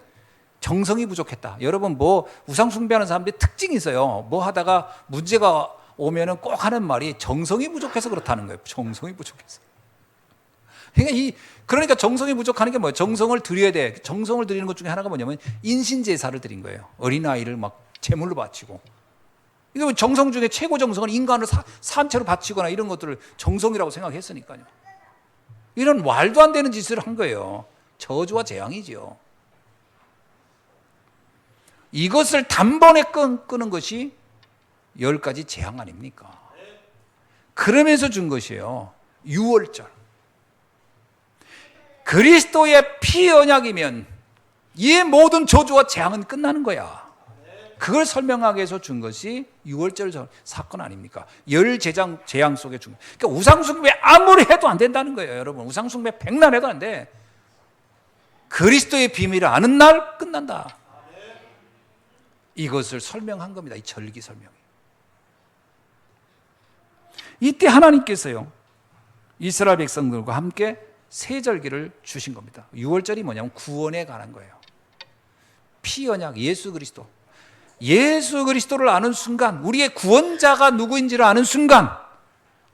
Speaker 1: 정성이 부족했다. 여러분 뭐 우상 숭배하는 사람들이 특징이 있어요. 뭐 하다가 문제가 오면은 꼭 하는 말이 정성이 부족해서 그렇다는 거예요. 정성이 부족해서. 그러니까 정성이 부족하는 게 뭐예요? 정성을 드려야 돼. 정성을 드리는 것 중에 하나가 뭐냐면 인신제사를 드린 거예요. 어린아이를 막 제물로 바치고. 이거 정성 중에 최고 정성은 인간을 산채로 바치거나 이런 것들을 정성이라고 생각했으니까요. 이런 말도 안 되는 짓을 한 거예요. 저주와 재앙이지요. 이것을 단번에 끄는 것이 10가지 재앙 아닙니까? 그러면서 준 것이에요. 유월절. 그리스도의 피 언약이면 이 모든 저주와 재앙은 끝나는 거야. 그걸 설명하기 위해서 준 것이 유월절 사건 아닙니까? 열 재앙 속에 준 거예요. 그러니까 우상숭배 아무리 해도 안 된다는 거예요. 여러분 우상숭배 백날 해도 안 돼. 그리스도의 비밀을 아는 날 끝난다. 이것을 설명한 겁니다. 이 절기 설명이. 이때 하나님께서요 이스라엘 백성들과 함께 새 절기를 주신 겁니다. 유월절이 뭐냐면 구원에 관한 거예요. 피 언약 예수 그리스도. 예수 그리스도를 아는 순간, 우리의 구원자가 누구인지를 아는 순간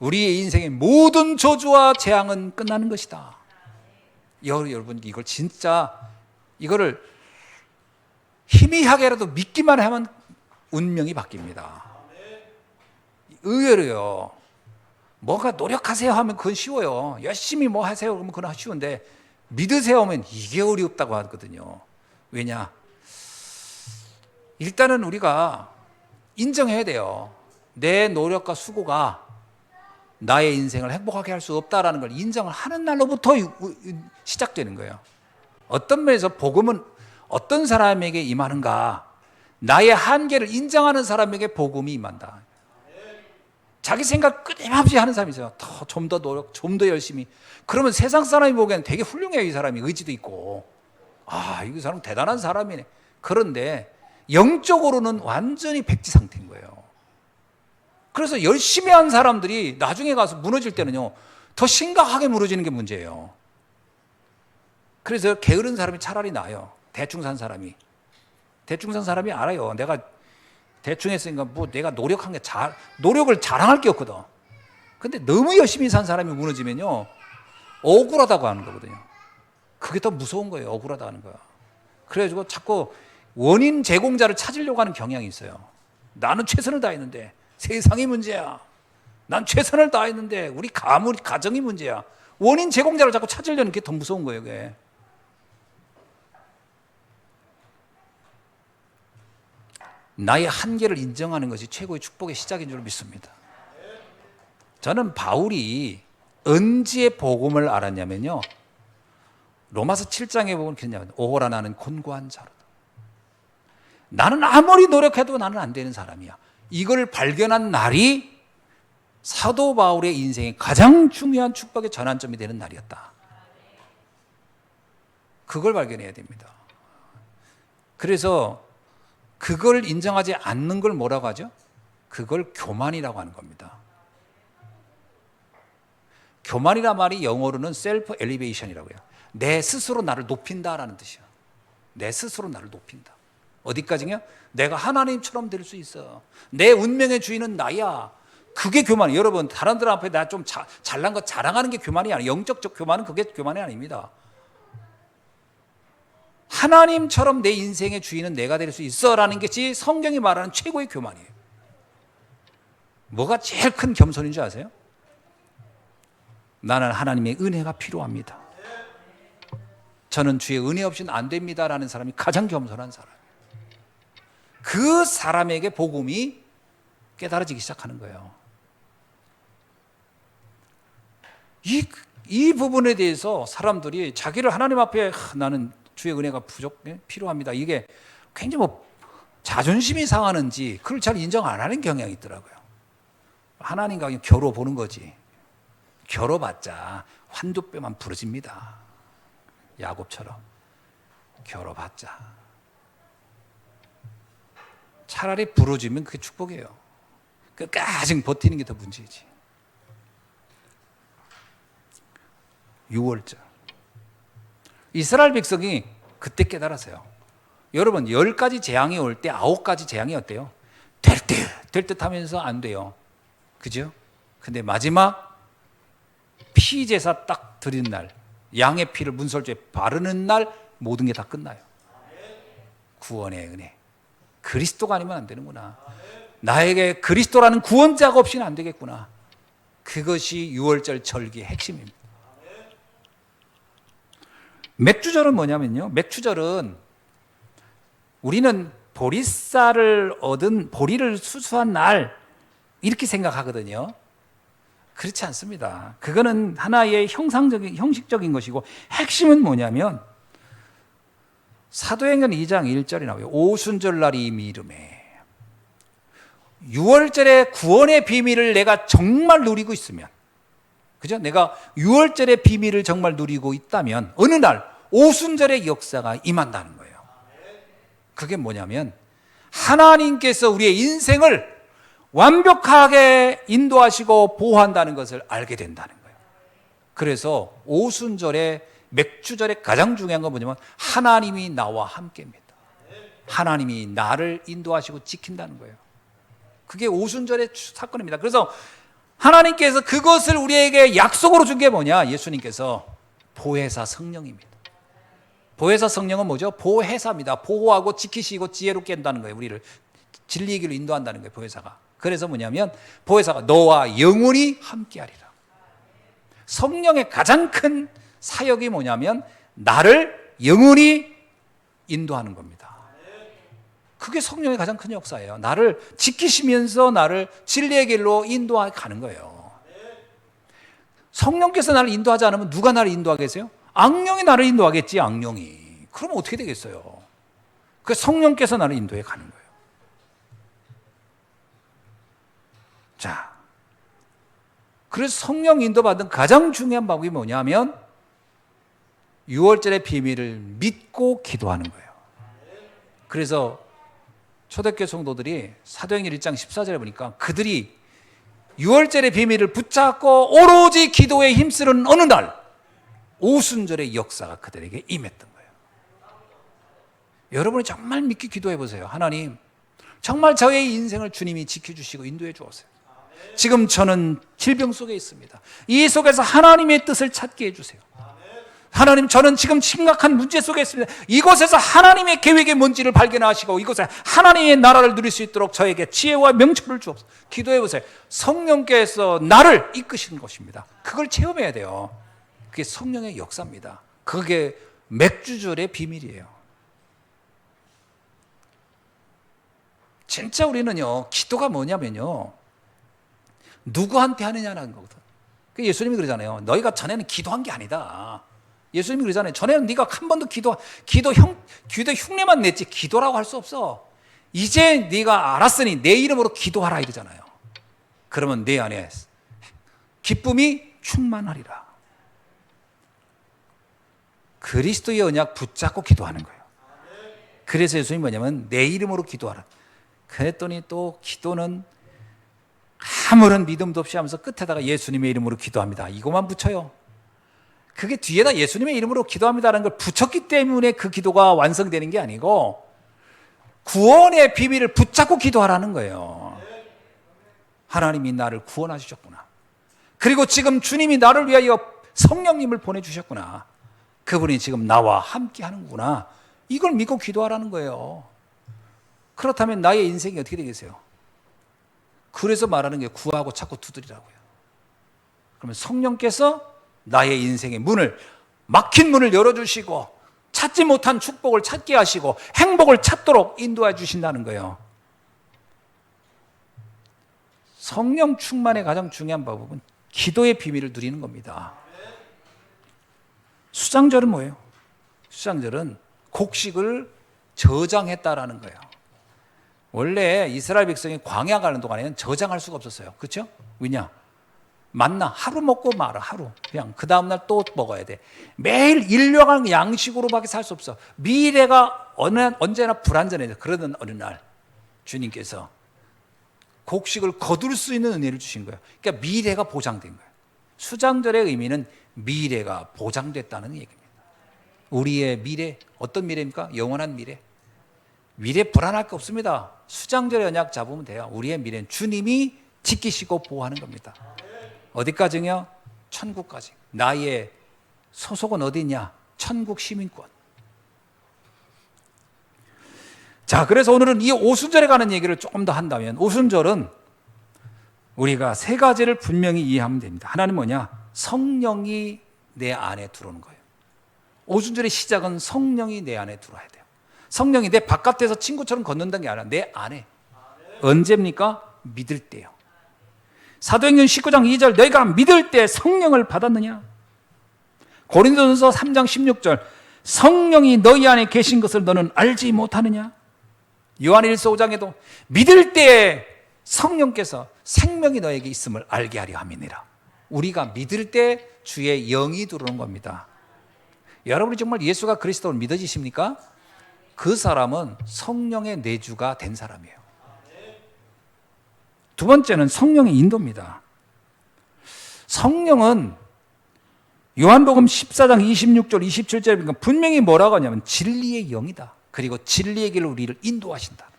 Speaker 1: 우리의 인생의 모든 저주와 재앙은 끝나는 것이다. 여러분 이걸 진짜 이거를 희미하게라도 믿기만 하면 운명이 바뀝니다. 의외로요. 뭐가 노력하세요 하면 그건 쉬워요. 열심히 뭐 하세요 그러면 그건 쉬운데 믿으세요 하면 이게 어렵다고 하거든요. 왜냐? 일단은 우리가 인정해야 돼요. 내 노력과 수고가 나의 인생을 행복하게 할 수 없다라는 걸 인정을 하는 날로부터 시작되는 거예요. 어떤 면에서 복음은 어떤 사람에게 임하는가? 나의 한계를 인정하는 사람에게 복음이 임한다. 자기 생각 끊임없이 하는 사람이 있어요. 좀 더 노력, 좀 더 열심히. 그러면 세상 사람이 보기에는 되게 훌륭해요. 이 사람이 의지도 있고. 이 사람 대단한 사람이네. 그런데 영적으로는 완전히 백지 상태인 거예요. 그래서 열심히 한 사람들이 나중에 가서 무너질 때는요, 더 심각하게 무너지는 게 문제예요. 그래서 게으른 사람이 차라리 나아요. 대충 산 사람이. 대충 산 사람이 알아요. 내가 대충 했으니까 뭐 내가 노력한 게 노력을 자랑할 게 없거든. 근데 너무 열심히 산 사람이 무너지면요, 억울하다고 하는 거거든요. 그게 더 무서운 거예요. 억울하다고 하는 거야. 그래가지고 자꾸 원인 제공자를 찾으려고 하는 경향이 있어요. 나는 최선을 다했는데 세상이 문제야. 난 최선을 다했는데 우리 가정이 문제야. 원인 제공자를 자꾸 찾으려는 게 더 무서운 거예요. 그게. 나의 한계를 인정하는 것이 최고의 축복의 시작인 줄 믿습니다. 저는 바울이 언제 복음을 알았냐면요, 로마서 7장에 보면 그냥 오호라 나는 곤고한 자로다. 나는 아무리 노력해도 나는 안 되는 사람이야. 이걸 발견한 날이 사도 바울의 인생의 가장 중요한 축복의 전환점이 되는 날이었다. 그걸 발견해야 됩니다. 그래서 그걸 인정하지 않는 걸 뭐라고 하죠? 그걸 교만이라고 하는 겁니다. 교만이란 말이 영어로는 셀프 엘리베이션이라고 해요. 내 스스로 나를 높인다라는 뜻이야. 내 스스로 나를 높인다. 어디까지냐? 내가 하나님처럼 될 수 있어. 내 운명의 주인은 나야. 그게 교만이에요. 여러분, 다른들 앞에 나 좀 잘난 거 자랑하는 게 교만이 아니에요. 영적 교만은 그게 교만이 아닙니다. 하나님처럼 내 인생의 주인은 내가 될 수 있어라는 것이 성경이 말하는 최고의 교만이에요. 뭐가 제일 큰 겸손인 줄 아세요? 나는 하나님의 은혜가 필요합니다. 저는 주의 은혜 없이는 안 됩니다라는 사람이 가장 겸손한 사람이에요. 그 사람에게 복음이 깨달아지기 시작하는 거예요. 이 부분에 대해서 사람들이 자기를 하나님 앞에 나는 주의 은혜가 필요합니다. 이게 굉장히 자존심이 상하는지 그걸 잘 인정 안 하는 경향이 있더라고요. 하나님과 그냥 겨뤄보는 거지. 겨뤄봤자 환두뼈만 부러집니다. 야곱처럼 겨뤄봤자. 차라리 부러지면 그게 축복이에요. 끝까지 버티는 게 더 문제지. 6월절. 이스라엘 백성이 그때 깨달았어요. 여러분 10가지 재앙이 올 때 9가지 재앙이 어때요? 될 듯 하면서 안 돼요. 그죠? 근데 마지막 피제사 딱 드리는 날, 양의 피를 문설주에 바르는 날 모든 게 다 끝나요. 구원의 은혜. 그리스도가 아니면 안 되는구나. 나에게 그리스도라는 구원자가 없이는 안 되겠구나. 그것이 6월절 절기의 핵심입니다. 맥주절은 뭐냐면요, 맥주절은 우리는 보리쌀을 얻은 보리를 수수한 날 이렇게 생각하거든요. 그렇지 않습니다. 그거는 하나의 형식적인 것이고, 핵심은 뭐냐면 사도행전 2장 1절이 나와요. 오순절날이 이미 이르매. 6월절의 구원의 비밀을 내가 정말 누리고 있으면, 그죠? 내가 6월절의 비밀을 정말 누리고 있다면 어느 날 오순절의 역사가 임한다는 거예요. 그게 뭐냐면 하나님께서 우리의 인생을 완벽하게 인도하시고 보호한다는 것을 알게 된다는 거예요. 그래서 오순절의 맥주절의 가장 중요한 건 뭐냐면 하나님이 나와 함께입니다. 하나님이 나를 인도하시고 지킨다는 거예요. 그게 오순절의 사건입니다. 그래서 하나님께서 그것을 우리에게 약속으로 준 게 뭐냐? 예수님께서 보혜사 성령입니다. 보혜사 성령은 뭐죠? 보혜사입니다. 보호하고 지키시고 지혜롭게 한다는 거예요. 우리를 진리의 길로 인도한다는 거예요. 보혜사가. 그래서 뭐냐면 보혜사가 너와 영원히 함께하리라. 성령의 가장 큰 사역이 뭐냐면 나를 영원히 인도하는 겁니다. 그게 성령의 가장 큰 역사예요. 나를 지키시면서 나를 진리의 길로 인도하는 거예요. 성령께서 나를 인도하지 않으면 누가 나를 인도하겠어요? 악령이 나를 인도하겠지. 악령이. 그러면 어떻게 되겠어요? 그 성령께서 나를 인도해 가는 거예요. 자, 그래서 성령 인도받은 가장 중요한 방법이 뭐냐면 6월절의 비밀을 믿고 기도하는 거예요. 그래서 초대교회 성도들이 사도행전 1장 14절에 보니까 그들이 6월절의 비밀을 붙잡고 오로지 기도에 힘쓰는 어느 날 오순절의 역사가 그들에게 임했던 거예요. 여러분이 정말 믿기 기도해 보세요. 하나님, 정말 저의 인생을 주님이 지켜주시고 인도해 주었어요. 지금 저는 질병 속에 있습니다. 이 속에서 하나님의 뜻을 찾게 해주세요. 하나님, 저는 지금 심각한 문제 속에 있습니다. 이곳에서 하나님의 계획이 뭔지를 발견하시고 이곳에 하나님의 나라를 누릴 수 있도록 저에게 지혜와 명철을 주옵소서. 기도해 보세요. 성령께서 나를 이끄시는 것입니다. 그걸 체험해야 돼요. 그게 성령의 역사입니다. 그게 맥주절의 비밀이에요. 진짜 우리는요, 기도가 뭐냐면요, 누구한테 하느냐는 거거든. 예수님이 그러잖아요. 너희가 전에는 기도한 게 아니다. 예수님이 그러잖아요. 전에는 네가 한 번도 기도 흉내만 냈지 기도라고 할 수 없어. 이제 네가 알았으니 내 이름으로 기도하라 이러잖아요. 그러면 내 안에 기쁨이 충만하리라. 그리스도의 언약 붙잡고 기도하는 거예요. 그래서 예수님이 뭐냐면 내 이름으로 기도하라. 그랬더니 또 기도는 아무런 믿음도 없이 하면서 끝에다가 예수님의 이름으로 기도합니다. 이거만 붙여요. 그게 뒤에다 예수님의 이름으로 기도합니다라는 걸 붙였기 때문에 그 기도가 완성되는 게 아니고 구원의 비밀을 붙잡고 기도하라는 거예요. 하나님이 나를 구원하셨구나. 그리고 지금 주님이 나를 위하여 성령님을 보내주셨구나. 그분이 지금 나와 함께 하는구나. 이걸 믿고 기도하라는 거예요. 그렇다면 나의 인생이 어떻게 되겠어요? 그래서 말하는 게 구하고 찾고 두드리라고요. 그러면 성령께서 나의 인생의 문을, 막힌 문을 열어주시고 찾지 못한 축복을 찾게 하시고 행복을 찾도록 인도해 주신다는 거예요. 성령 충만의 가장 중요한 방법은 기도의 비밀을 누리는 겁니다. 수장절은 뭐예요? 수장절은 곡식을 저장했다라는 거예요. 원래 이스라엘 백성이 광야 가는 동안에는 저장할 수가 없었어요. 그렇죠? 왜냐? 만나 하루 먹고 말아. 하루 그냥 그 다음날 또 먹어야 돼. 매일 일용할 양식으로밖에 살 수 없어. 미래가 언제나 불안전해져. 그러던 어느 날 주님께서 곡식을 거둘 수 있는 은혜를 주신 거예요. 그러니까 미래가 보장된 거예요. 수장절의 의미는 미래가 보장됐다는 얘기입니다. 우리의 미래, 어떤 미래입니까? 영원한 미래. 미래 불안할 거 없습니다. 수장절의 언약 잡으면 돼요. 우리의 미래는 주님이 지키시고 보호하는 겁니다. 어디까지요? 천국까지. 나의 소속은 어디냐? 천국 시민권. 자, 그래서 오늘은 이 오순절에 관한 얘기를 조금 더 한다면, 오순절은 우리가 세 가지를 분명히 이해하면 됩니다. 하나는 뭐냐? 성령이 내 안에 들어오는 거예요. 오순절의 시작은 성령이 내 안에 들어와야 돼요. 성령이 내 바깥에서 친구처럼 걷는다는 게 아니라 내 안에. 언제입니까? 믿을 때요. 사도행전 19장 2절, 너희가 믿을 때 성령을 받았느냐? 고린도전서 3장 16절, 성령이 너희 안에 계신 것을 너는 알지 못하느냐? 요한일서 5장에도 믿을 때 성령께서 생명이 너에게 있음을 알게 하려 함이니라. 우리가 믿을 때 주의 영이 들어오는 겁니다. 여러분이 정말 예수가 그리스도를 믿어지십니까? 그 사람은 성령의 내주가 된 사람이에요. 두 번째는 성령의 인도입니다. 성령은 요한복음 14장 26절 27절에 보니까 분명히 뭐라고 하냐면 진리의 영이다. 그리고 진리의 길로 우리를 인도하신다.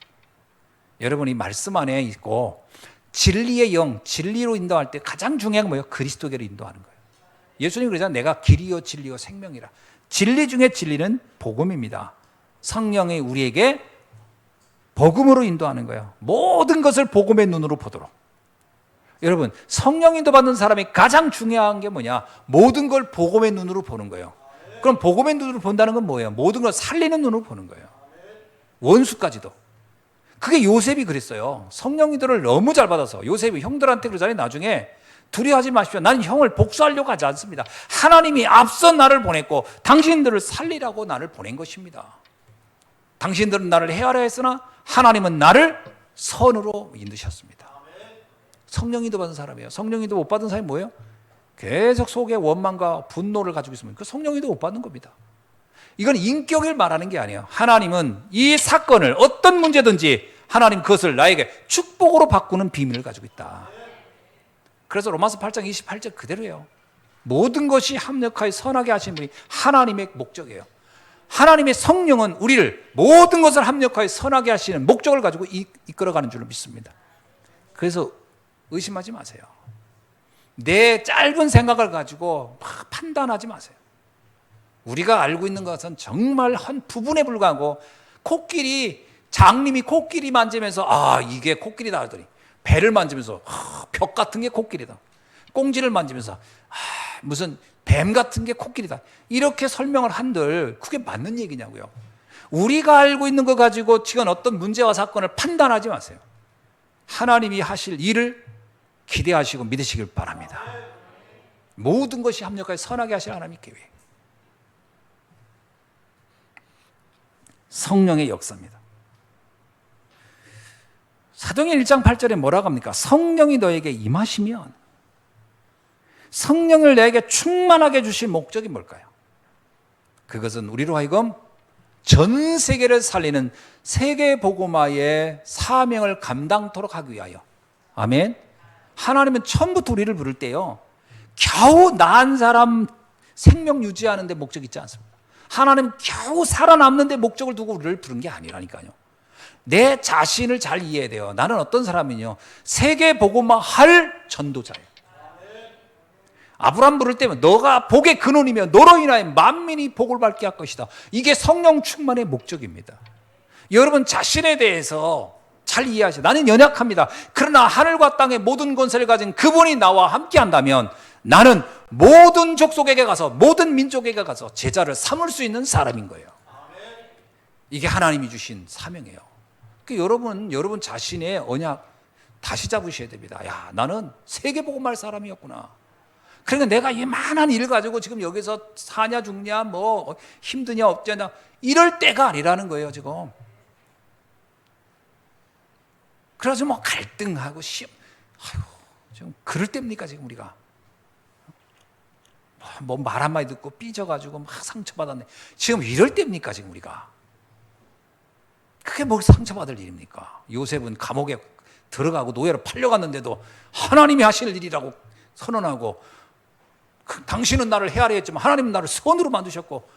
Speaker 1: 여러분이 말씀 안에 있고 진리의 영, 진리로 인도할 때 가장 중요한 건 뭐예요? 그리스도께로 인도하는 거예요. 예수님이 그러잖아요. 내가 길이요 진리요 생명이라. 진리 중에 진리는 복음입니다. 성령이 우리에게 복음으로 인도하는 거예요. 모든 것을 복음의 눈으로 보도록. 여러분, 성령 인도 받는 사람이 가장 중요한 게 뭐냐? 모든 걸 복음의 눈으로 보는 거예요. 그럼 복음의 눈으로 본다는 건 뭐예요? 모든 걸 살리는 눈으로 보는 거예요. 원수까지도. 그게 요셉이 그랬어요. 성령 인도를 너무 잘 받아서 요셉이 형들한테 그러잖아요. 나중에 두려워하지 마십시오. 나는 형을 복수하려고 하지 않습니다. 하나님이 앞서 나를 보냈고 당신들을 살리라고 나를 보낸 것입니다. 당신들은 나를 해하려 했으나 하나님은 나를 선으로 인도셨습니다. 성령 인도 받은 사람이에요. 성령 인도 못 받은 사람이 뭐예요? 계속 속에 원망과 분노를 가지고 있으면 그 성령 인도 못 받는 겁니다. 이건 인격을 말하는 게 아니에요. 하나님은 이 사건을 어떤 문제든지 하나님 그것을 나에게 축복으로 바꾸는 비밀을 가지고 있다. 그래서 로마서 8장 28절 그대로예요. 모든 것이 합력하여 선하게 하신 분이 하나님의 목적이에요. 하나님의 성령은 우리를 모든 것을 합력하여 선하게 하시는 목적을 가지고 이끌어가는 줄로 믿습니다. 그래서 의심하지 마세요. 내 짧은 생각을 가지고 막 판단하지 마세요. 우리가 알고 있는 것은 정말 한 부분에 불과하고 코끼리, 장님이 코끼리 만지면서 이게 코끼리다 하더니 배를 만지면서 벽 같은 게 코끼리다. 꽁지를 만지면서 무슨 뱀 같은 게 코끼리다. 이렇게 설명을 한들 그게 맞는 얘기냐고요. 우리가 알고 있는 것 가지고 지금 어떤 문제와 사건을 판단하지 마세요. 하나님이 하실 일을 기대하시고 믿으시길 바랍니다. 모든 것이 합력하여 선하게 하실 하나님의 계획. 성령의 역사입니다. 사도행전 1장 8절에 뭐라고 합니까? 성령이 너에게 임하시면 성령을 내게 충만하게 주실 목적이 뭘까요? 그것은 우리로 하여금 전 세계를 살리는 세계복음화의 사명을 감당토록 하기 위하여. 아멘. 하나님은 처음부터 우리를 부를 때요, 겨우 나은 사람 생명 유지하는 데 목적이 있지 않습니다. 하나님 겨우 살아남는 데 목적을 두고 우리를 부른 게 아니라니까요. 내 자신을 잘 이해해야 돼요. 나는 어떤 사람이냐? 세계복음화 할 전도자예요. 아브라함 부를 때면 너가 복의 근원이며 너로 인하여 만민이 복을 받게 할 것이다. 이게 성령 충만의 목적입니다. 여러분 자신에 대해서 잘 이해하세요. 나는 연약합니다. 그러나 하늘과 땅의 모든 권세를 가진 그분이 나와 함께 한다면 나는 모든 족속에게 가서 모든 민족에게 가서 제자를 삼을 수 있는 사람인 거예요. 이게 하나님이 주신 사명이에요. 그러니까 여러분 자신의 언약 다시 잡으셔야 됩니다. 야, 나는 세계복음할 사람이었구나. 그러니까 내가 이만한 일 가지고 지금 여기서 사냐 죽냐 뭐 힘드냐 없냐 이럴 때가 아니라는 거예요 지금. 그래서 뭐 갈등하고 지금 그럴 때입니까 지금 우리가? 뭐 말 한마디 듣고 삐져가지고 막 상처받았네. 지금 이럴 때입니까 지금 우리가? 그게 뭐 상처받을 일입니까? 요셉은 감옥에 들어가고 노예로 팔려갔는데도 하나님이 하실 일이라고 선언하고, 당신은 나를 헤아려 했지만 하나님은 나를 선으로 만드셨고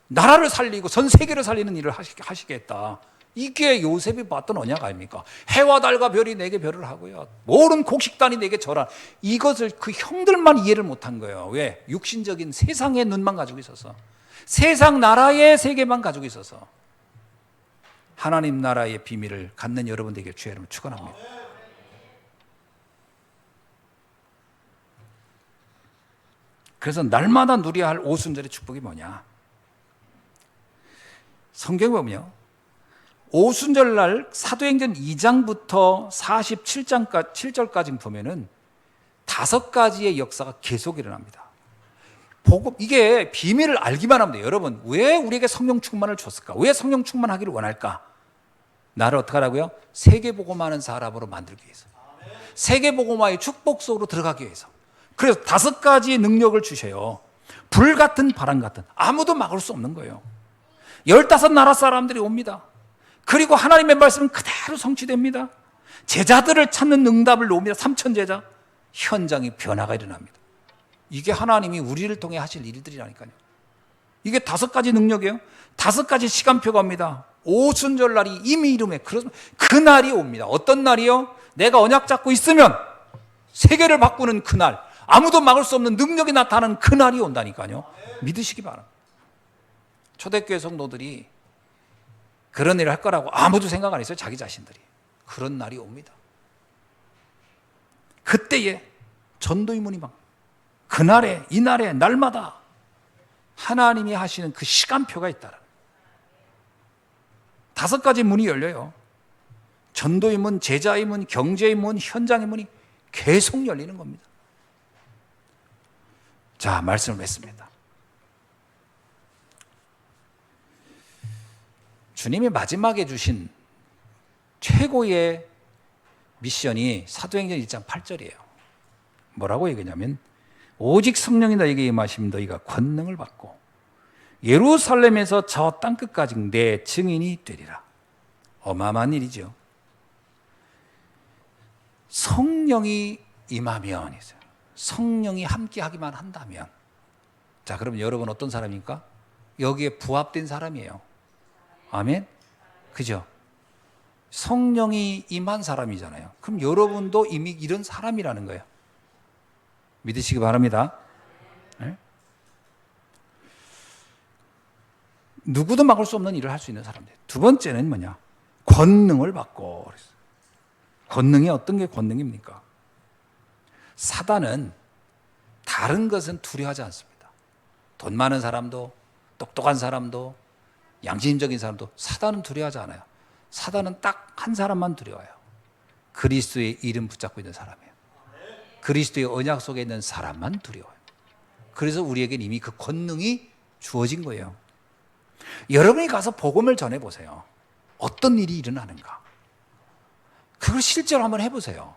Speaker 1: 나라를 살리고 전 세계를 살리는 일을 하시겠다. 이게 요셉이 봤던 언약 아닙니까? 해와 달과 별이 내게 별을 하고요, 모든 곡식단이 내게 절하. 이것을 그 형들만 이해를 못한 거예요. 왜? 육신적인 세상의 눈만 가지고 있어서, 세상 나라의 세계만 가지고 있어서. 하나님 나라의 비밀을 갖는 여러분들에게 주의 이름을 축원합니다. 그래서 날마다 누려야 할 오순절의 축복이 뭐냐? 성경에 보면 오순절날 사도행전 2장부터 47절까지 보면은 5가지의 역사가 계속 일어납니다. 복음, 이게 비밀을 알기만 하면 돼요. 여러분, 왜 우리에게 성령 충만을 줬을까? 왜 성령 충만하기를 원할까? 나를 어떻게 하라고요? 세계복음하는 사람으로 만들기 위해서, 세계복음화의 축복 속으로 들어가기 위해서. 그래서 5가지의 능력을 주셔요. 불같은 바람 같은, 아무도 막을 수 없는 거예요. 15나라 사람들이 옵니다. 그리고 하나님의 말씀은 그대로 성취됩니다. 제자들을 찾는 응답을 놓습니다. 3천 제자. 현장의 변화가 일어납니다. 이게 하나님이 우리를 통해 하실 일들이라니까요. 이게 5가지 능력이에요. 5가지 시간표가 옵니다. 오순절 날이 이미 이름에, 그 날이 옵니다. 어떤 날이요? 내가 언약 잡고 있으면 세계를 바꾸는 그날, 아무도 막을 수 없는 능력이 나타나는 그 날이 온다니까요. 믿으시기 바랍니다. 초대교회 성도들이 그런 일을 할 거라고 아무도 생각 안 했어요. 자기 자신들이. 그런 날이 옵니다. 그때에 전도의 문이 막, 그날에, 이날에, 날마다 하나님이 하시는 그 시간표가 있다라. 5가지 문이 열려요. 전도의 문, 제자의 문, 경제의 문, 현장의 문이 계속 열리는 겁니다. 자, 말씀을 맺습니다. 주님이 마지막에 주신 최고의 미션이 사도행전 1장 8절이에요. 뭐라고 얘기하냐면, 오직 성령이 너에게 임하시면 너희가 권능을 받고 예루살렘에서 저 땅끝까지 내 증인이 되리라. 어마어마한 일이죠. 성령이 임하면, 성령이 함께 하기만 한다면, 자, 그럼 여러분 어떤 사람입니까? 여기에 부합된 사람이에요. 아멘? 그죠? 성령이 임한 사람이잖아요. 그럼 여러분도 이미 이런 사람이라는 거예요. 믿으시기 바랍니다. 네? 누구도 막을 수 없는 일을 할 수 있는 사람들. 2번째는 뭐냐? 권능을 받고. 그랬어요. 권능이 어떤 게 권능입니까? 사단은 다른 것은 두려워하지 않습니다. 돈 많은 사람도, 똑똑한 사람도, 양심적인 사람도 사단은 두려워하지 않아요. 사단은 딱 한 사람만 두려워요. 그리스도의 이름 붙잡고 있는 사람이에요. 그리스도의 언약 속에 있는 사람만 두려워요. 그래서 우리에겐 이미 그 권능이 주어진 거예요. 여러분이 가서 복음을 전해보세요. 어떤 일이 일어나는가? 그걸 실제로 한번 해보세요.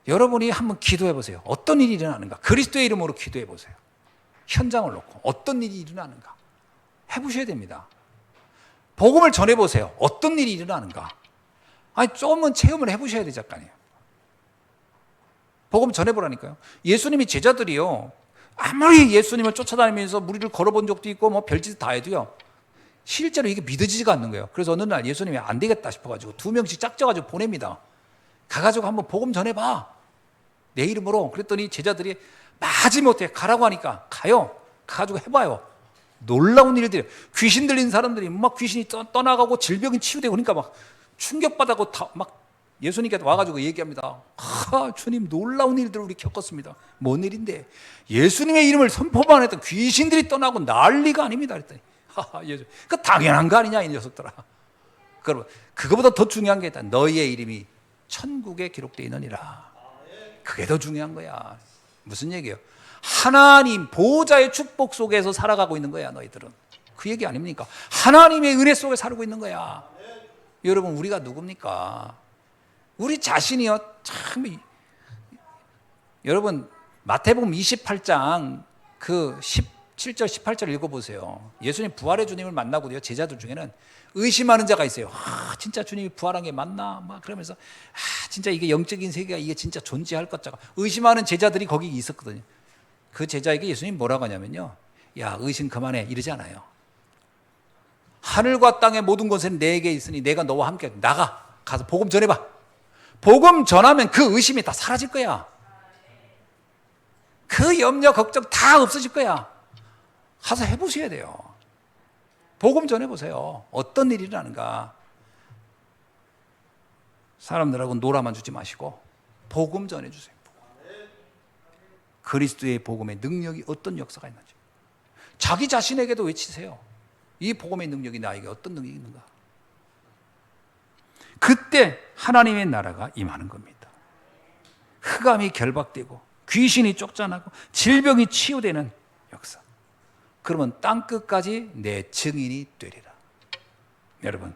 Speaker 1: 여러분이 한번 기도해보세요. 어떤 일이 일어나는가? 그리스도의 이름으로 기도해보세요. 현장을 놓고 어떤 일이 일어나는가? 해보셔야 됩니다. 복음을 전해보세요. 어떤 일이 일어나는가? 아니, 조금은 체험을 해보셔야 되지 않을까요? 복음 전해보라니까요. 예수님이 제자들이요, 아무리 예수님을 쫓아다니면서 무리를 걸어본 적도 있고 뭐 별짓 다 해도요, 실제로 이게 믿어지지가 않는 거예요. 그래서 어느 날 예수님이 안 되겠다 싶어가지고 2명씩 짝져가지고 보냅니다. 가가지고 한번 복음 전해봐, 내 이름으로. 그랬더니 제자들이 마지못해 가라고 하니까 가요. 가가지고 해봐요. 놀라운 일들이, 귀신 들린 사람들이 막 귀신이 떠나가고 질병이 치유되고, 그러니까 막 충격받아고 막 예수님께 와가지고 얘기합니다. 주님, 놀라운 일들을 우리 겪었습니다. 뭔 일인데? 예수님의 이름을 선포만 했던 귀신들이 떠나고 난리가 아닙니다. 그랬더니 예수, 그 당연한 거 아니냐 이 녀석들아. 그럼 그거보다 더 중요한 게 있다. 너희의 이름이 천국에 기록되어 있느니라. 그게 더 중요한 거야. 무슨 얘기예요? 하나님 보호자의 축복 속에서 살아가고 있는 거야. 너희들은 그 얘기 아닙니까? 하나님의 은혜 속에 살고 있는 거야. 여러분, 우리가 누굽니까? 우리 자신이요, 참. 여러분, 마태복음 28장 그 17절 18절 읽어보세요. 예수님 부활의 주님을 만나고요, 제자들 중에는 의심하는 자가 있어요. 진짜 주님이 부활한 게 맞나? 막 그러면서 진짜 이게 영적인 세계가 이게 진짜 존재할 것 같고 의심하는 제자들이 거기 있었거든요. 그 제자에게 예수님 뭐라고 하냐면요, 야, 의심 그만해 이러지 않아요. 하늘과 땅의 모든 것은 내게 있으니 내가 너와 함께 나가, 가서 복음 전해봐. 복음 전하면 그 의심이 다 사라질 거야. 그 염려 걱정 다 없어질 거야. 가서 해보셔야 돼요. 복음 전해보세요. 어떤 일이 일어나는가. 사람들하고 놀아만 주지 마시고 복음 전해주세요. 그리스도의 복음의 능력이 어떤 역사가 있는지 자기 자신에게도 외치세요. 이 복음의 능력이 나에게 어떤 능력이 있는가. 그때 하나님의 나라가 임하는 겁니다. 흑암이 결박되고 귀신이 쫓겨나고 질병이 치유되는 역사. 그러면 땅끝까지 내 증인이 되리라. 여러분,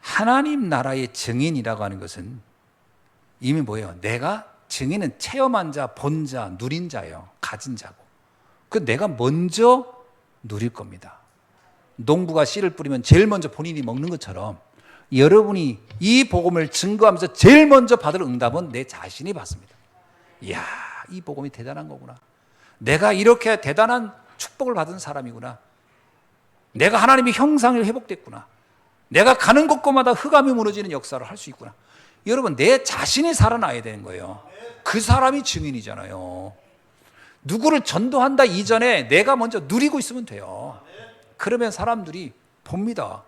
Speaker 1: 하나님 나라의 증인이라고 하는 것은 이미 뭐예요? 내가 증인은 체험한 자, 본 자, 누린 자예요. 가진 자고. 그 내가 먼저 누릴 겁니다. 농부가 씨를 뿌리면 제일 먼저 본인이 먹는 것처럼 여러분이 이 복음을 증거하면서 제일 먼저 받을 응답은 내 자신이 받습니다. 이야, 이 복음이 대단한 거구나. 내가 이렇게 대단한 축복을 받은 사람이구나. 내가 하나님의 형상이 회복됐구나. 내가 가는 곳곳마다 흑암이 무너지는 역사를 할 수 있구나. 여러분, 내 자신이 살아나야 되는 거예요. 그 사람이 증인이잖아요. 누구를 전도한다 이전에 내가 먼저 누리고 있으면 돼요. 그러면 사람들이 봅니다.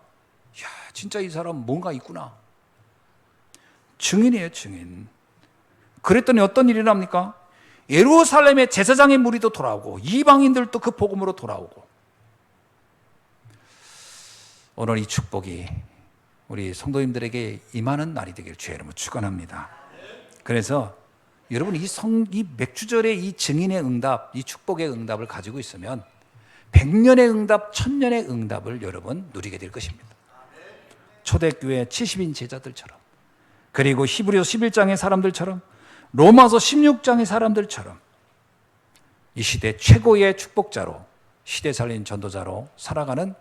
Speaker 1: 야, 진짜 이 사람 뭔가 있구나. 증인이에요, 증인. 그랬더니 어떤 일이 납니까? 예루살렘의 제사장의 무리도 돌아오고 이방인들도 그 복음으로 돌아오고. 오늘 이 축복이 우리 성도님들에게 임하는 날이 되기를 주의 이름으로 축원합니다. 그래서 여러분, 이 맥주절의 이 증인의 응답, 이 축복의 응답을 가지고 있으면 100년의 응답, 1000년의 응답을 여러분 누리게 될 것입니다. 초대교회 70인 제자들처럼, 그리고 히브리서 11장의 사람들처럼, 로마서 16장의 사람들처럼 이 시대 최고의 축복자로, 시대 살린 전도자로 살아가는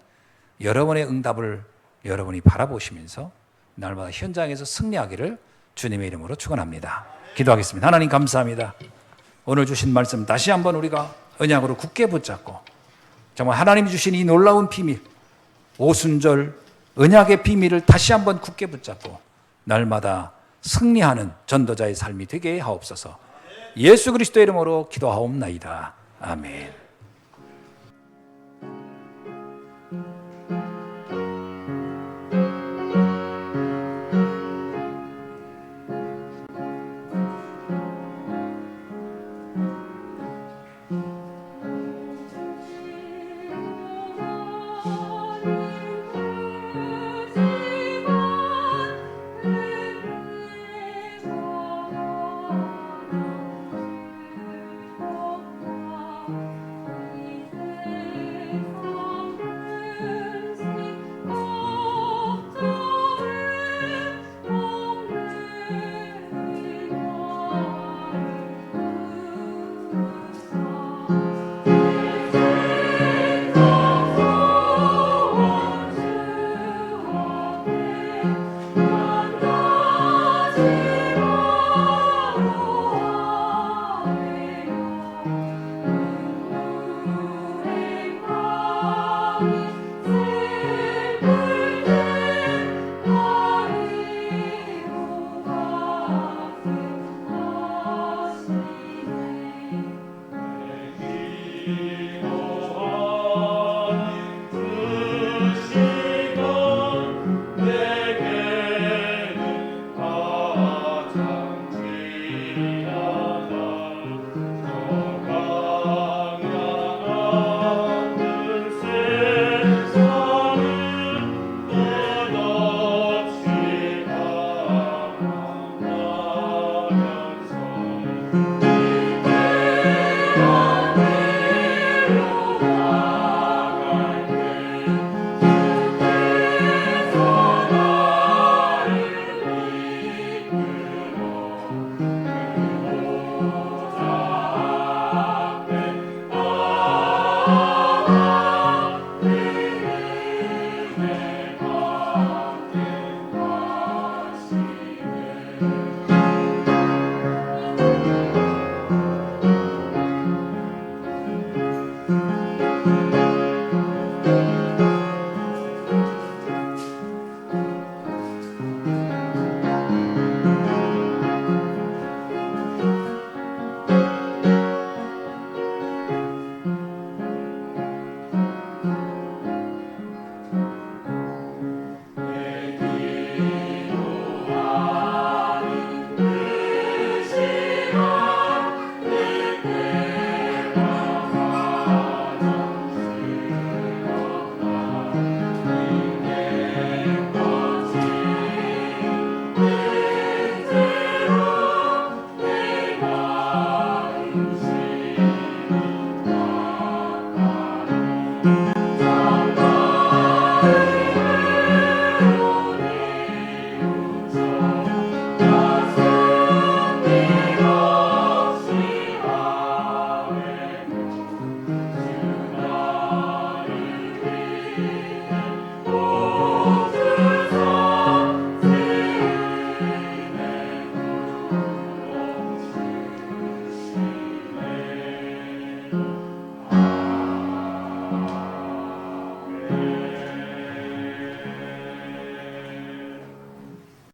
Speaker 1: 여러분의 응답을 여러분이 바라보시면서 날마다 현장에서 승리하기를 주님의 이름으로 축원합니다. 기도하겠습니다. 하나님 감사합니다. 오늘 주신 말씀 다시 한번 우리가 언약으로 굳게 붙잡고 정말 하나님이 주신 이 놀라운 비밀, 오순절 언약의 비밀을 다시 한번 굳게 붙잡고 날마다 승리하는 전도자의 삶이 되게 하옵소서. 예수 그리스도의 이름으로 기도하옵나이다. 아멘.